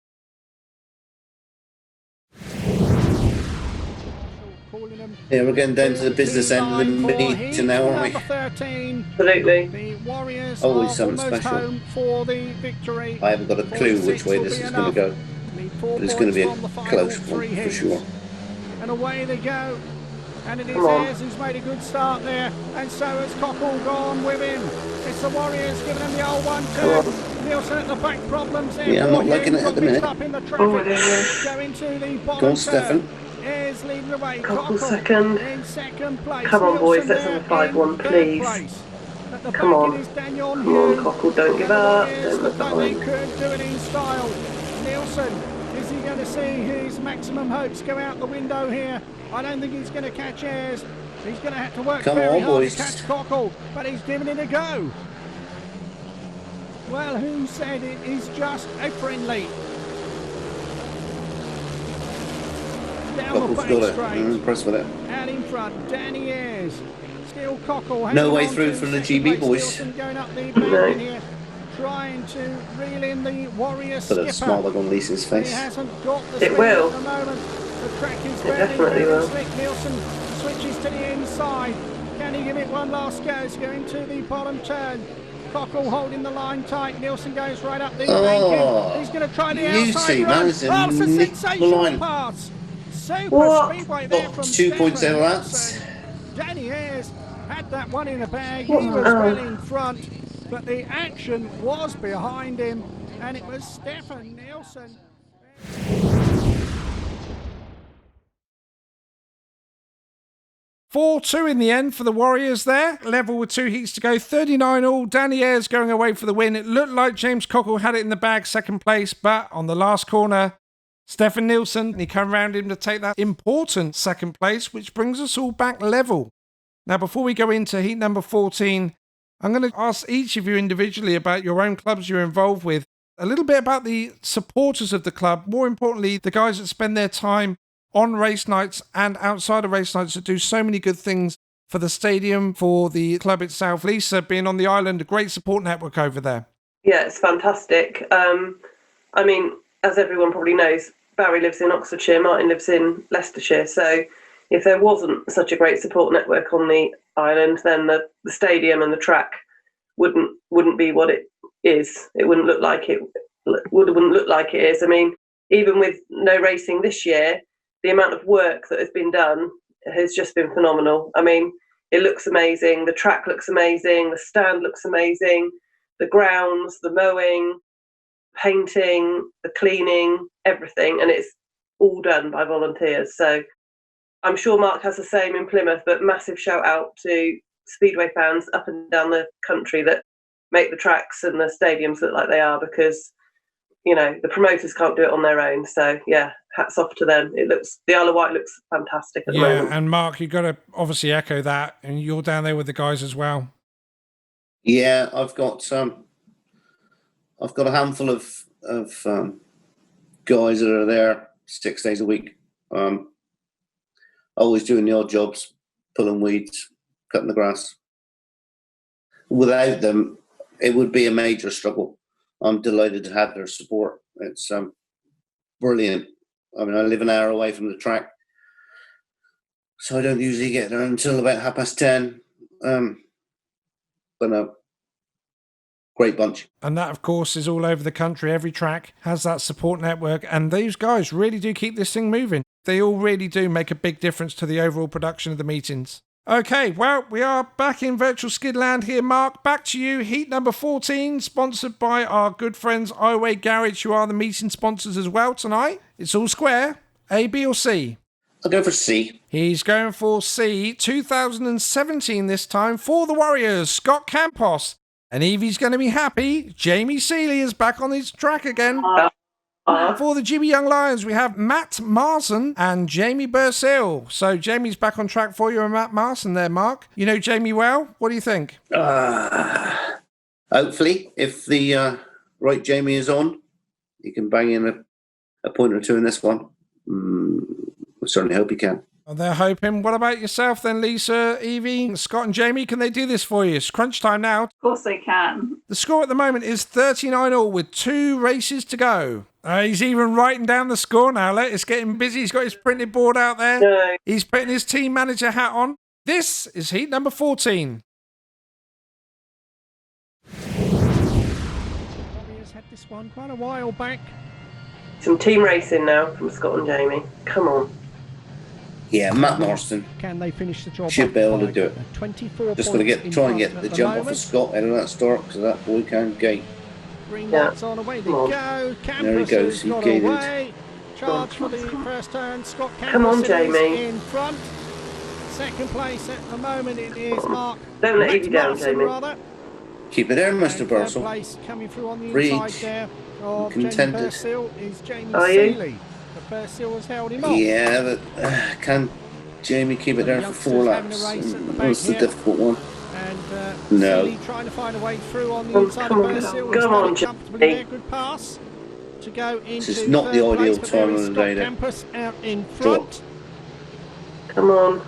Yeah, we're getting down to the business end of the meeting now, aren't we? 13. Absolutely. The Warriors Always are something almost special. home for the victory. I haven't got a clue which way this is going to go. But it's going to be a close one for sure. And away they go. And it is Come on. Ayres who's made a good start there. And so has Cockle gone with him. It's the Warriors giving him the old 1-2. Nielsen at the back problems there. Yeah, I'm not liking it at the minute. Up in the Oh, it traffic. is. Go into the bottom Go on, turn. Stefan. Ayres leading the way. Cockle second. In second place. Come on, boys, Nielsen let's there have a 5-1, in third please. place. At the Come back on. it is Daniel Come on, Hughes. Cockle, don't give up. Warriors Don't look look like they behind. could do it in style. Nielsen, is he going to see his maximum hopes go out the window here? I don't think he's going to catch Ayres. He's going to have to work Come very on, hard boys. to catch Cockle, but he's giving it a go. Well, who said it is just a friendly? Down the Cockle's back got it. straight. I'm impressed with it. Out in front, Danny Ayres. Still Cockle. No hanging way on through to from the second GB place. boys. Nielsen going up the No. bank in here, trying to reel in the Warrior Put a skipper. smile look on Lisa's He face. hasn't got the It speed will. at the moment. The track is It very, definitely very will. slick. Nielsen switches to the inside. Can he give it one last go? He's going to the bottom turn. Cockle holding the line tight. Nielsen goes right up the banking. He's going to try the you outside see, run. man, it's a Oh, it's a nick sensational line. pass. Super What? speedway there Got from 2 points Stefan out of Nielsen. Danny Ayres had that one in the bag. What He on was earth? well in front, but the action was behind him, and it was Stefan Nielsen. 4-2 in the end for the Warriors there. Level with 2 heats to go. 39 all. Danny Ayres going away for the win. It looked like James Cockle had it in the bag, second place, but on the last corner, Stefan Nielsen, he came around him to take that important second place, which brings us all back level. Now, before we go into heat number 14, I'm going to ask each of you individually about your own clubs you're involved with, a little bit about the supporters of the club, more importantly, the guys that spend their time on race nights and outside of race nights that do so many good things for the stadium, for the club itself. Lisa, being on the island, a great support network over there. Yeah, it's fantastic. I mean, as everyone probably knows, Barry lives in Oxfordshire, Martin lives in Leicestershire. So if there wasn't such a great support network on the island, then the stadium and the track wouldn't be what it is. It wouldn't look like it is. I mean, even with no racing this year, the amount of work that has been done has just been phenomenal. I mean, it looks amazing. The track looks amazing. The stand looks amazing. The grounds, the mowing, painting, the cleaning, everything. And it's all done by volunteers. So I'm sure Mark has the same in Plymouth, but massive shout out to Speedway fans up and down the country that make the tracks and the stadiums look like they are, because you know, the promoters can't do it on their own. So yeah, hats off to them. The Isle of Wight looks fantastic at the moment. Yeah, and Mark, you've got to obviously echo that, and you're down there with the guys as well. Yeah, I've got a handful of guys that are there 6 days a week. Always doing the odd jobs, pulling weeds, cutting the grass. Without them, it would be a major struggle. I'm delighted to have their support. It's brilliant. I mean, I live an hour away from the track, so I don't usually get there until about 10:30. But no, great bunch. And that, of course, is all over the country. Every track has that support network, and these guys really do keep this thing moving. They all really do make a big difference to the overall production of the meetings. Okay, well, we are back in virtual skidland here, Mark. Back to you. Heat number 14, sponsored by our good friends Iwade Garage, who are the meeting sponsors as well tonight. It's all square. A, B or C? I'll go for C. He's going for C. 2017 this time for the Warriors. Scott Campos. And Evie's going to be happy. Jamie Seeley is back on his track again. For the GB Young Lions, we have Matt Marson and Jamie Bursill. So Jamie's back on track for you and Matt Marson there, Mark. You know Jamie well. What do you think? Hopefully, if the right Jamie is on, he can bang in a point or two in this one. I certainly hope he can. Oh, they're hoping. What about yourself then, Lisa, Evie, Scott and Jamie? Can they do this for you? It's crunch time now. Of course they can. The score at the moment is 39-all with 2 races to go. He's even writing down the score now. It's getting busy. He's got his printed board out there. No. He's putting his team manager hat on. This is heat number 14. Warriors had this one quite a while back. Some team racing now from Scott and Jamie. Come on. Yeah, Matt Marston Can they finish the job? should be able to do it. 24 Just got to points try and in get front the at jump off moment. of Scott out of that start because that boy can't gate. Green Yeah. lights on, away they Come on. go. There he Campus goes, has he got gated. away. Charge for the first turn. Scott Campus Come on, is Jamie. in front. Second place at the moment it is Mark. Don't let Max Evie down, Martin, Jamie. rather. Keep it there, And Mr. third Bursell. place coming through on the Reach. inside there of Jamie Contented. Purcell is Jamie Are you? Seeley. But Purcell has held him off. Yeah, but can Jamie keep it there for 4 youngsters having laps? a race at the back That's the here. difficult one. And No. Seeley trying to find a way through on the Come inside on, of Purcell. come on, Comfortably Jamie. there, good pass to go into is not the third ideal place, but there time is of the day Scott there. Campus out in front. Come on.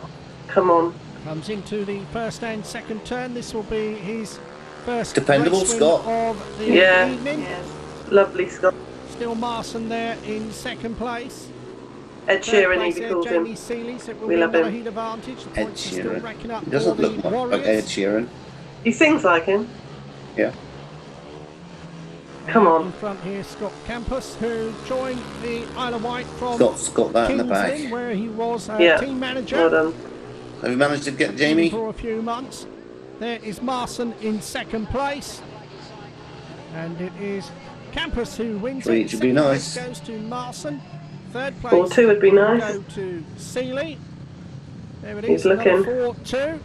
Come on. Comes into the first and second turn. This will be his first Dependable race win Scott. of the Yeah. evening. Yes. Lovely, Scott. Still Marson there in second place. Ed Third Sheeran, place Evie there, calls Jamie him. Seeley, so it will We be love another him. heat advantage. The Ed points are still Sheeran. racking up He for doesn't the look like Warriors. Ed Sheeran. He sings like him. Yeah. Come Out on. in front here, Scott Campus, who joined the Isle of Wight from Scott's got that in the Kings bag. Lynn, where he was Yeah. team manager. Well done. Have you managed to get Jamie? For a few months. There is Marson in second place. And it is Campus who wins Three it. should be Second nice. place goes to Marson. Third place 4-2 would be will nice. go to Seeley. There it He's is, another looking. 4-2.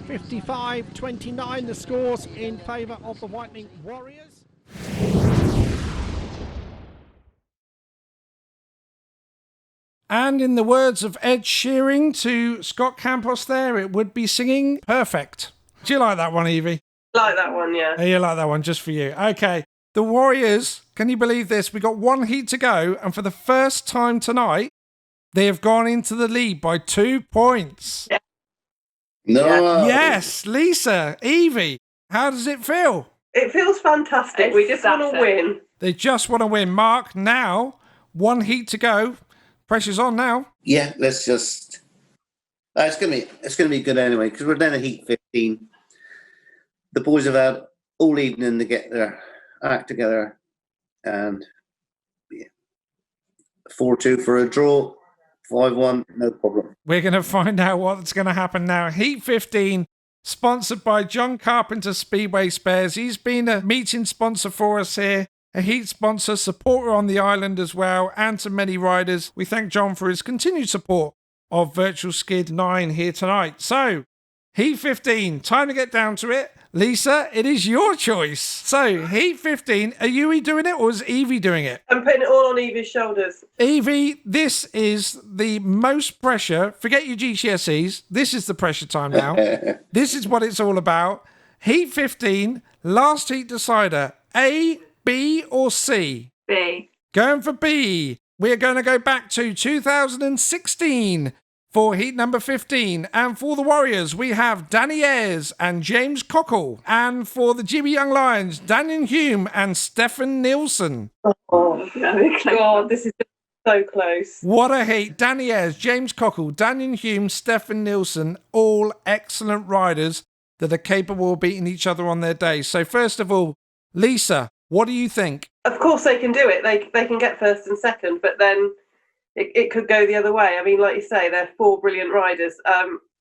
55-29 the scores in favour of the Whitening Warriors. And in the words of Ed Sheeran to Scott Campos there, it would be singing perfect. Do you like that one, Evie? Like that one, yeah. Oh, you like that one, just for you. Okay. The Warriors, can you believe this? We got 1 heat to go, and for the first time tonight, they have gone into the lead by 2 points. No. Yes, Lisa, Evie, how does it feel? It feels fantastic. We just want to Ecstatic. win. They just want to win. Mark, now, 1 heat to go. Pressure's on now. Yeah, let's just. It's gonna be good anyway because we're down at heat 15. The boys have had all evening to get their act together, and yeah, 4-2 for a draw, 5-1, no problem. We're going to find out what's going to happen now. Heat 15, sponsored by John Carpenter Speedway Spares. He's been a meeting sponsor for us here, a heat sponsor, supporter on the island as well, and to many riders. We thank John for his continued support of Virtual Skid 9 here tonight. So, Heat 15, time to get down to it. Lisa, it is your choice. So, Heat 15, are you doing it or is Evie doing it? I'm putting it all on Evie's shoulders. Evie, this is the most pressure. Forget your GCSEs. This is the pressure time now. This is what it's all about. Heat 15, last heat decider. A, B, or C? B. Going for B. We're going to go back to 2016 for heat number 15. And for the Warriors, we have Danny Ayres and James Cockle. And for the GB Young Lions, Daniel Hume and Stefan Nielsen. Oh, God, this is so close. What a heat. Danny Ayres, James Cockle, Daniel Hume, Stefan Nielsen, all excellent riders that are capable of beating each other on their day. So first of all, Lisa, what do you think? Of course they can do it. They can get first and second, but then it could go the other way. I mean, like you say, they're 4 brilliant riders.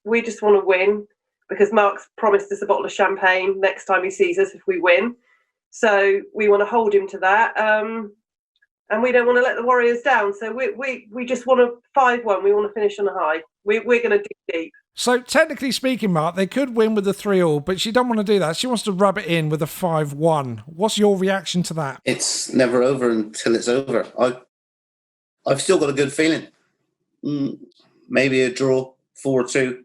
We just want to win because Mark's promised us a bottle of champagne next time he sees us if we win. So we want to hold him to that. And we don't want to let the Warriors down. So we just want to 5-1. We want to finish on a high. We're going to dig deep. So technically speaking, Mark, they could win with a 3-all, but she don't want to do that. She wants to rub it in with a 5-1. What's your reaction to that? It's never over until it's over. I've still got a good feeling. Maybe a draw, 4-2.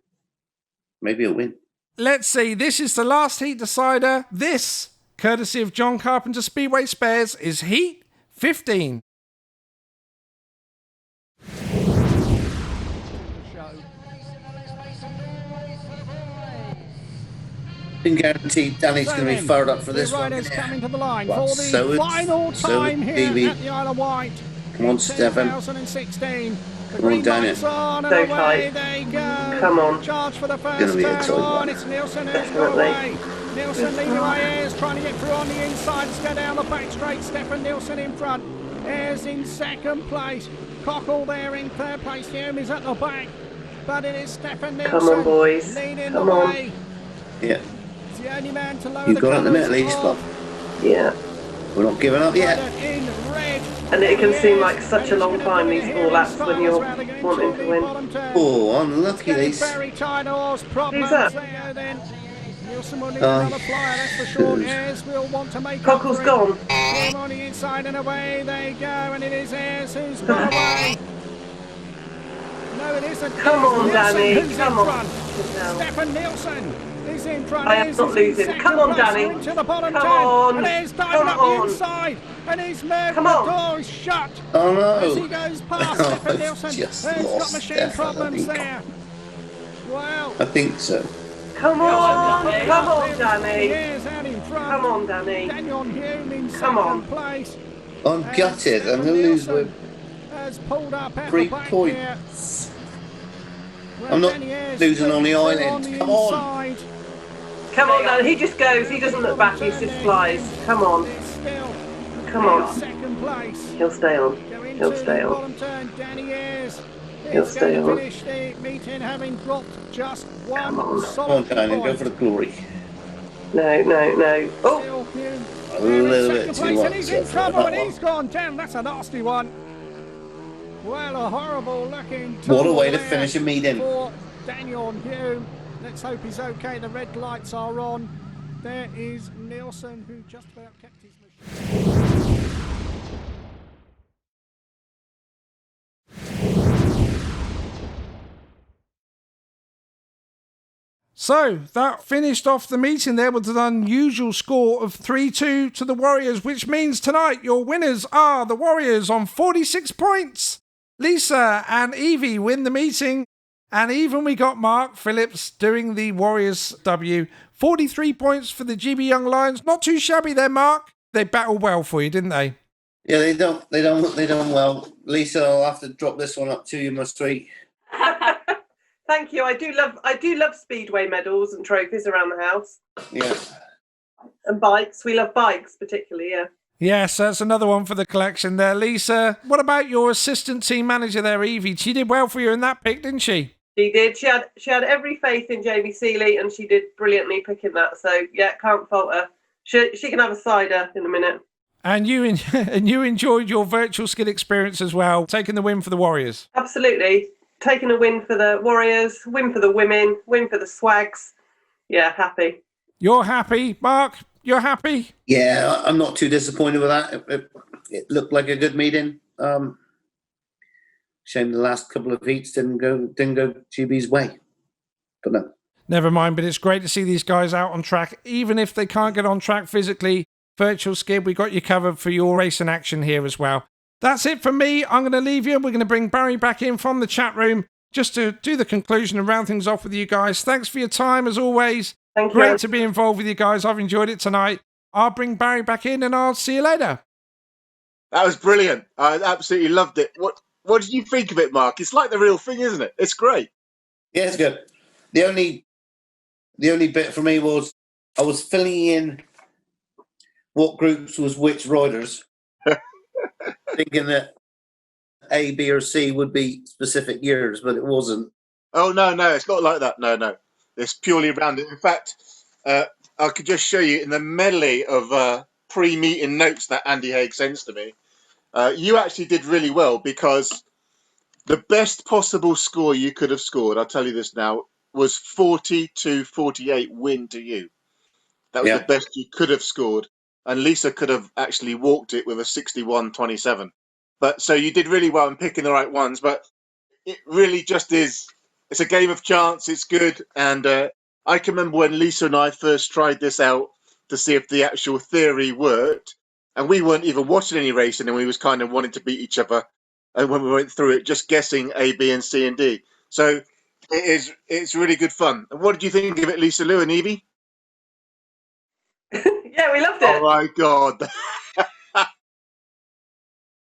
Maybe a win. Let's see. This is the last heat decider. This, courtesy of John Carpenter Speedway Spares, is Heat 15. The show can guarantee Danny's going to be fired up for this one. Riders coming to the line Well, for the so is- final so is time here DB. at the Isle of Wight. Come on, Stefan. 2016. The Come on, green Daniel. lights on and So away tight. they go. Come on. Charge for the Gonna first be a turn tight on. one. It's Nielsen who's got Definitely. away. Nielsen leading away is trying to get through on the inside. Let's go down the back straight. Stefan Nielsen in front. Ayres in second place. Cockle there in third place. Hume is at the back. But it is Stefan Nielsen. Come on, boys. Leading Come the on. way. Yeah, He's the only man to lower you the got it in the colours middle, East of Club. Yeah. We're not giving up yet. Rider in red. And it can seem like such a long time, these 4 laps, when you're wanting to win. Oh, unlucky, these. Very tight horse, problems that? there then. Nielsen will need another flyer, that's for sure. Ayres will want to make Cockle's up for it. gone. Him on the inside and away they go, and it is Ayres who's got away. No, it isn't. Come on, Nielsen Danny. who's Come in on. front. Sit down. Stefan Nielsen is in front. I am Ayres not is in losing. second Come on, place. Danny. Into the bottom Come 10. on. And Ayres diving Come up on. the inside. And he's moved. Come The on. door is shut. Oh As he no! goes past Oh, Stefan I've Nielsen, just who's got lost machine Stefan, I problems think. there. Wow. I think so. Come on. Come on, He Danny. is out in front. Come on, Danny. Daniel Hume in Come on. second place. I'm And gutted. I'm Stefan going to lose Nielsen with has pulled up at 3 the back points. Here. I'm not Danny Ayres losing on the goes island. on the Come on. inside. Come on, Danny. He just goes. He doesn't look back. He just flies. Come on. It's still Come on. second place. He'll stay on. Go into He'll the stay on. bottom turn. Danny Ayres He'll is stay going to on. finish the meeting having dropped just one Come on. Come on, solid Daniel, go point. for the glory. No, no, no. Oh, Still Hume. A There in little bit second too place, much and he's in for trouble, that and one. he's gone down. That's a nasty one. Well, a horrible looking What a tumble way to there finish a meeting. for Daniel Hume. Let's hope he's okay. The red lights are on. There is Nielsen, who just about kept his machine. So that finished off the meeting there with an unusual score of 3-2 to the Warriors, which means tonight your winners are the Warriors on 46 points. Lisa and Evie win the meeting, and even we got Mark Phillips doing the Warriors W. 43 points for the GB Young Lions. Not too shabby there, Mark. They battled well for you, didn't they? Yeah, they done well. Lisa, I'll have to drop this one up to you, my sweet. thank you. I do love speedway medals and trophies around the house. Yeah. And bikes. We love bikes particularly. Yeah. Yes, that's another one for the collection there. Lisa, what about your assistant team manager there, Evie? She did well for you in that pick, didn't she? She did. She had every faith in Jamie Seeley, and she did brilliantly picking that. So yeah, can't fault her. She can have a cider in a minute. And you enjoyed your virtual skid experience as well, taking the win for the Warriors. Absolutely, taking a win for the Warriors, win for the women, win for the Swags. Yeah, happy. You're happy, Mark? You're happy? Yeah, I'm not too disappointed with that. It looked like a good meeting. Shame the last couple of heats didn't go GB's way. But no. Never mind, but it's great to see these guys out on track. Even if they can't get on track physically, Virtual Skid, we got you covered for your racing action here as well. That's it from me. I'm going to leave you. We're going to bring Barry back in from the chat room just to do the conclusion and round things off with you guys. Thanks for your time, as always. Thank you. Great to be involved with you guys. I've enjoyed it tonight. I'll bring Barry back in and I'll see you later. That was brilliant. I absolutely loved it. What did you think of it, Mark? It's like the real thing, isn't it? It's great. Yeah, it's good. The only bit for me was I was filling in what groups was which riders, thinking that A, B, or C would be specific years, but it wasn't. Oh, no, it's not like that. No. It's purely random. In fact, I could just show you in the medley of pre-meeting notes that Andy Haig sends to me. You actually did really well because the best possible score you could have scored, I'll tell you this now, was 40-48 win to you. That was the best you could have scored. And Lisa could have actually walked it with a 61-27. But so you did really well in picking the right ones. But it really just is, it's a game of chance. It's good. And I can remember when Lisa and I first tried this out to see if the actual theory worked. And we weren't even watching any racing, and we was kind of wanting to beat each other. And when we went through it, just guessing A, B, and C and D. So it's really good fun. And what did you think of it, Lisa Lou and Evie? Yeah, we loved Oh it. my God.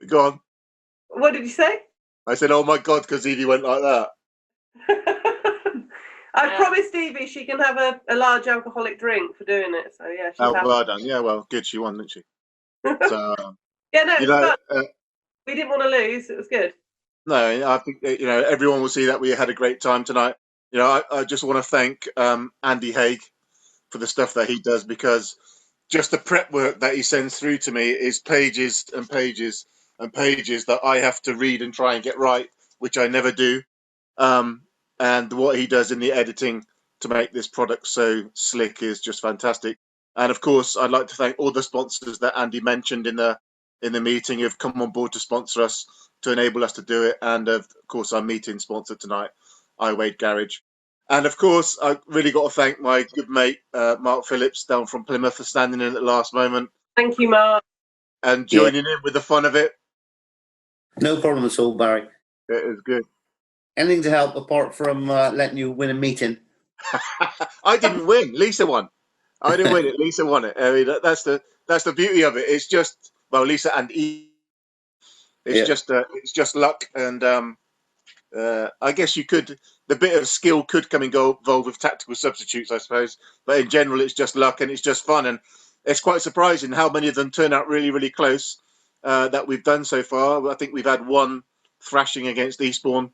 Go on. What did you say? I said, oh my God, because Evie went like that. I promised Evie she can have a large alcoholic drink for doing it. So yeah, she's Oh, happy. well done. Yeah, well, good. She won, didn't she? So, Yeah, no, it you was know, fun. We didn't want to lose. It was good. no, I think, you know, everyone will see that we had a great time tonight. You know, I just want to thank Andy Haig for the stuff that he does, because just the prep work that he sends through to me is pages and pages and pages that I have to read and try and get right, which I never do. And what he does in the editing to make this product so slick is just fantastic. And of course, I'd like to thank all the sponsors that Andy mentioned in the meeting who've come on board to sponsor us, to enable us to do it. And of course, our meeting sponsor tonight, Iwade Garage. And of course, I really got to thank my good mate, Mark Phillips, down from Plymouth, for standing in at the last moment Thank you, Mark. and joining in with the fun of it. No problem at all, Barry. It is good. Anything to help apart from letting you win a meeting? I didn't win. Lisa won. I didn't win it. Lisa won it. I mean, that's the beauty of it. It's just, well, Lisa and E. It's just luck, and I guess you could, the bit of skill could come and go involved with tactical substitutes, I suppose. But in general, it's just luck and it's just fun, and it's quite surprising how many of them turn out really, really close that we've done so far. I think we've had one thrashing against Eastbourne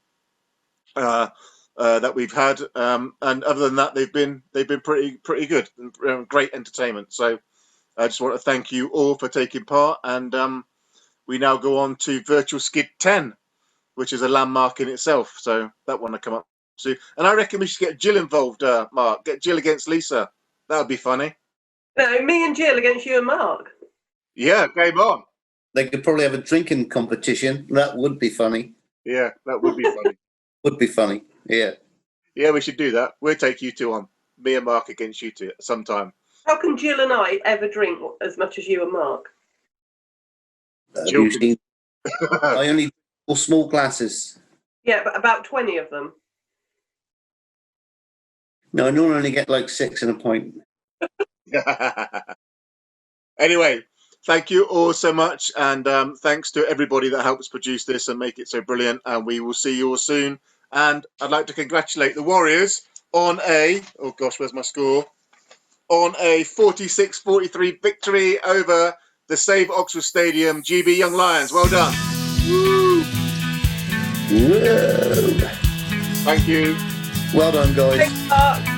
that we've had, and other than that, they've been pretty good and great entertainment. So I just want to thank you all for taking part, and we now go on to Virtual Skid 10, which is a landmark in itself. So that one will come up soon. And I reckon we should get Jill involved, Mark. Get Jill against Lisa. That would be funny. No, me and Jill against you and Mark. Yeah, game on. They could probably have a drinking competition. That would be funny. Yeah, that would be funny. Would be funny. Yeah. Yeah, we should do that. We'll take you two on. Me and Mark against you two sometime. How can Jill and I ever drink as much as you and Mark? You've seen, I only do small glasses. Yeah, but about 20 of them. No, I normally get like 6 in a pint. Anyway, thank you all so much, and thanks to everybody that helps produce this and make it so brilliant, and we will see you all soon. And I'd like to congratulate the Warriors on a, oh gosh, where's my score? On a 46-43 victory over the Save Oxford Stadium GB Young Lions. Well done. Whoa. Thank you. Well done, guys. Thanks, Mark.